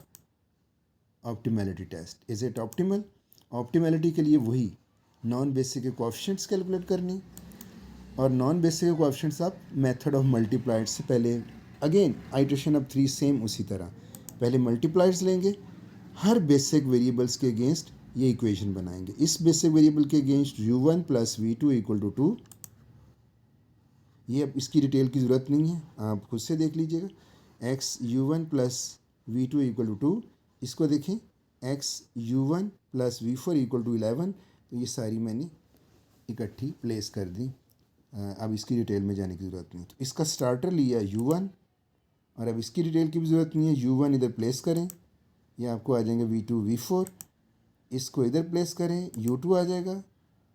optimality test, is it optimal. Optimality के लिए वही नॉन बेसिक के कोएफिशिएंट्स कैलकुलेट करनी, और नॉन बेसिक के कोएफिशिएंट्स आप मेथड ऑफ मल्टीप्लाइड से पहले, अगेन आइट्रेशन ऑफ 3 सेम उसी तरह, पहले मल्टीप्लाइड्स लेंगे, हर बेसिक वेरिएबल्स के अगेंस्ट ये इक्वेशन बनाएंगे। इस बेसिक वेरिएबल के against u1 plus v2 equal to 2, ये अब इसकी डिटेल की ज़रूरत नहीं है, आप खुद से देख लीजिएगा। x u1 plus v2 equal to 2, इसको देखें x u1 plus v4 equal to 11। तो ये सारी मैंने इकट्ठी प्लेस कर दी, अब इसकी डिटेल में जाने की ज़रूरत नहीं। तो इसका स्टार्टर लिया u1, और अब इसकी डिटेल की भी ज़रूरत नहीं है, u1 इधर प्लेस करें, ये आपको आ जाएंगे V2 V4, इसको इधर प्लेस करें U2 आ जाएगा,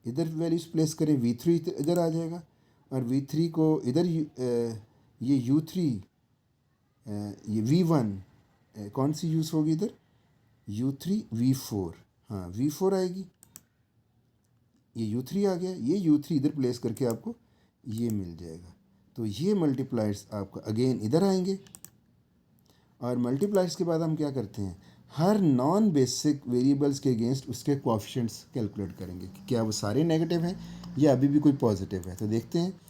इधर वैल्यूज़ प्लेस करें V3 इधर आ जाएगा, और V3 को इधर ये U3 ये V1 कौन सी यूज़ होगी इधर, U3 V4, हाँ V4 आएगी, ये U3 आ गया, ये U3 इधर प्लेस करके आपको ये मिल जाएगा। तो ये मल्टीप्लायर्स आपका अगेन इधर आएंगे, और मल्टीप्लायर्स के बाद हम क्या करते हैं, हर नॉन बेसिक वेरिएबल्स के अगेंस्ट उसके कोएफिशिएंट्स कैलकुलेट करेंगे कि क्या वो सारे नेगेटिव हैं या अभी भी कोई पॉजिटिव है। तो देखते हैं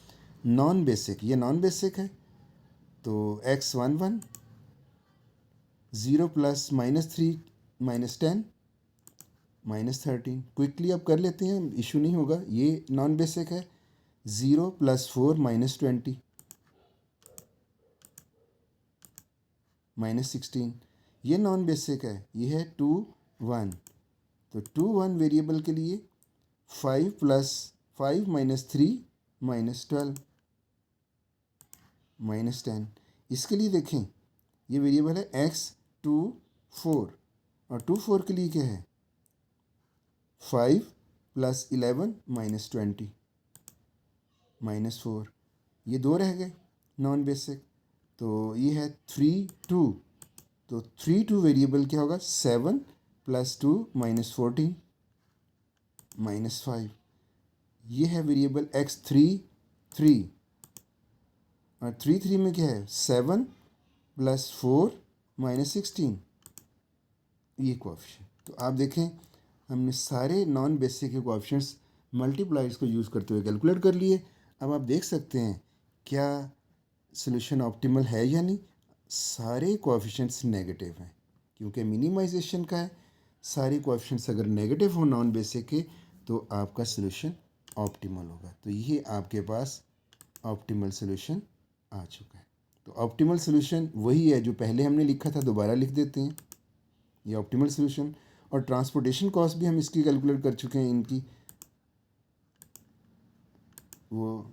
नॉन बेसिक, ये नॉन बेसिक है, तो x11 0 प्लस -3 -10 -13, क्विकली अब कर लेते हैं, इशू नहीं होगा। ये नॉन बेसिक है, 0 + 4 -20 -16, ये नॉन बेसिक है, ये है 2 1, तो 2 1 वेरिएबल के लिए 5 + 5 -3 -12 -10, इसके लिए देखें ये वेरिएबल है x24, और 24 के लिए क्या है 5 + 11 -20 -4, ये दो रह गए नॉन बेसिक, तो ये है 3 2, तो 3 2 वेरिएबल क्या होगा 7 + 2 -14 -5, ये है वेरिएबल x3 3, और 3 3 में क्या है 7 + 4 -16, ये कोएफिशिएंट। तो आप देखें हमने सारे नॉन बेसिक के कोएफिशिएंट्स मल्टीप्लायर्स को यूज़ करते हुए कैलकुलेट कर लिए। अब आप देख सकते हैं क्या सोल्यूशन ऑप्टिमल है या नहीं। सारे कोएफिशिएंट्स नेगेटिव हैं क्योंकि मिनिमाइजेशन का है। सारे कोएफिशिएंट्स अगर नेगेटिव हो नॉन बेसिक के तो आपका सोल्यूशन ऑप्टिमल होगा। तो ये आपके पास ऑप्टिमल सोल्यूशन आ चुका है। तो ऑप्टिमल सोल्यूशन वही है जो पहले हमने लिखा था, दोबारा लिख देते हैं ये ऑप्टिमल सोल्यूशन। और ट्रांसपोर्टेशन कॉस्ट भी हम इसकी कैलकुलेट कर चुके हैं, इनकी वो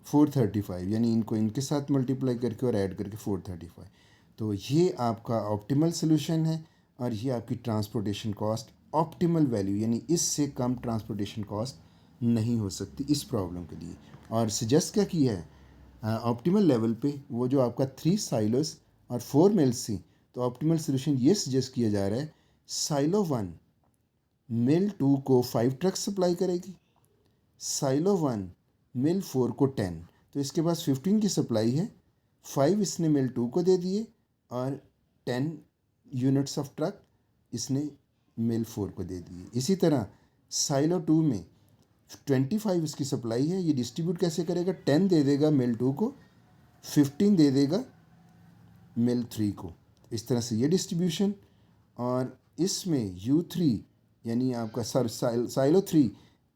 435, यानी इनको इनके साथ मल्टीप्लाई करके और ऐड करके 435। तो ये आपका ऑप्टिमल सोल्यूशन है, और ये आपकी ट्रांसपोर्टेशन कॉस्ट ऑप्टिमल वैल्यू, यानी इससे कम ट्रांसपोर्टेशन कॉस्ट नहीं हो सकती इस प्रॉब्लम के लिए। और सजेस्ट क्या किया है ऑप्टिमल लेवल पे, वो जो आपका 3 साइलोस और 4 मिल्स थी, तो ऑप्टिमल सोल्यूशन ये सजेस्ट किया जा रहा है साइलो 1 मिल 2 को 5 ट्रक सप्लाई करेगी, साइलो 1 मिल 4 को 10, तो इसके पास 15 की सप्लाई है, 5 इसने मिल 2 को दे दिए और 10 यूनिट्स ऑफ ट्रक इसने मिल 4 को दे दिए। इसी तरह साइलो 2 में 25 इसकी सप्लाई है, ये डिस्ट्रीब्यूट कैसे करेगा, 10 दे देगा मिल 2 को, 15 दे देगा मिल 3 को, इस तरह से ये डिस्ट्रीब्यूशन। और इसमें U3 यानी आपका साइलो 3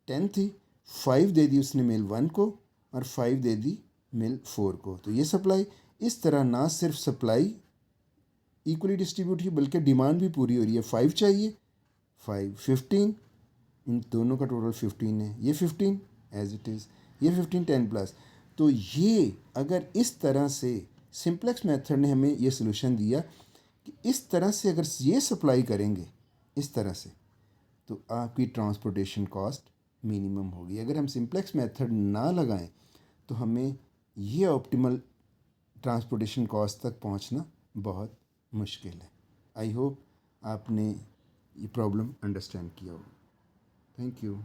10 थी, 5 दे दी उसने मिल 1 को और 5 दे दी मिल 4 को, तो ये सप्लाई। इस तरह ना सिर्फ सप्लाई इक्वली डिस्ट्रीब्यूट हुई बल्कि डिमांड भी पूरी हो रही है। 5 चाहिए, 5 15, इन दोनों का टोटल 15 है, ये 15 एज इट इज़, ये 15 10 प्लस। तो ये अगर इस तरह से सिंप्लेक्स मेथड ने हमें ये सोल्यूशन दिया कि इस तरह से अगर ये सप्लाई करेंगे इस तरह से, तो आपकी ट्रांसपोर्टेशन कॉस्ट मिनिमम होगी। अगर हम सिंप्लेक्स मेथड ना लगाएं तो हमें ये ऑप्टिमल ट्रांसपोर्टेशन कॉस्ट तक पहुंचना बहुत मुश्किल है। आई होप आपने ये प्रॉब्लम अंडरस्टैंड किया होगा। Thank you.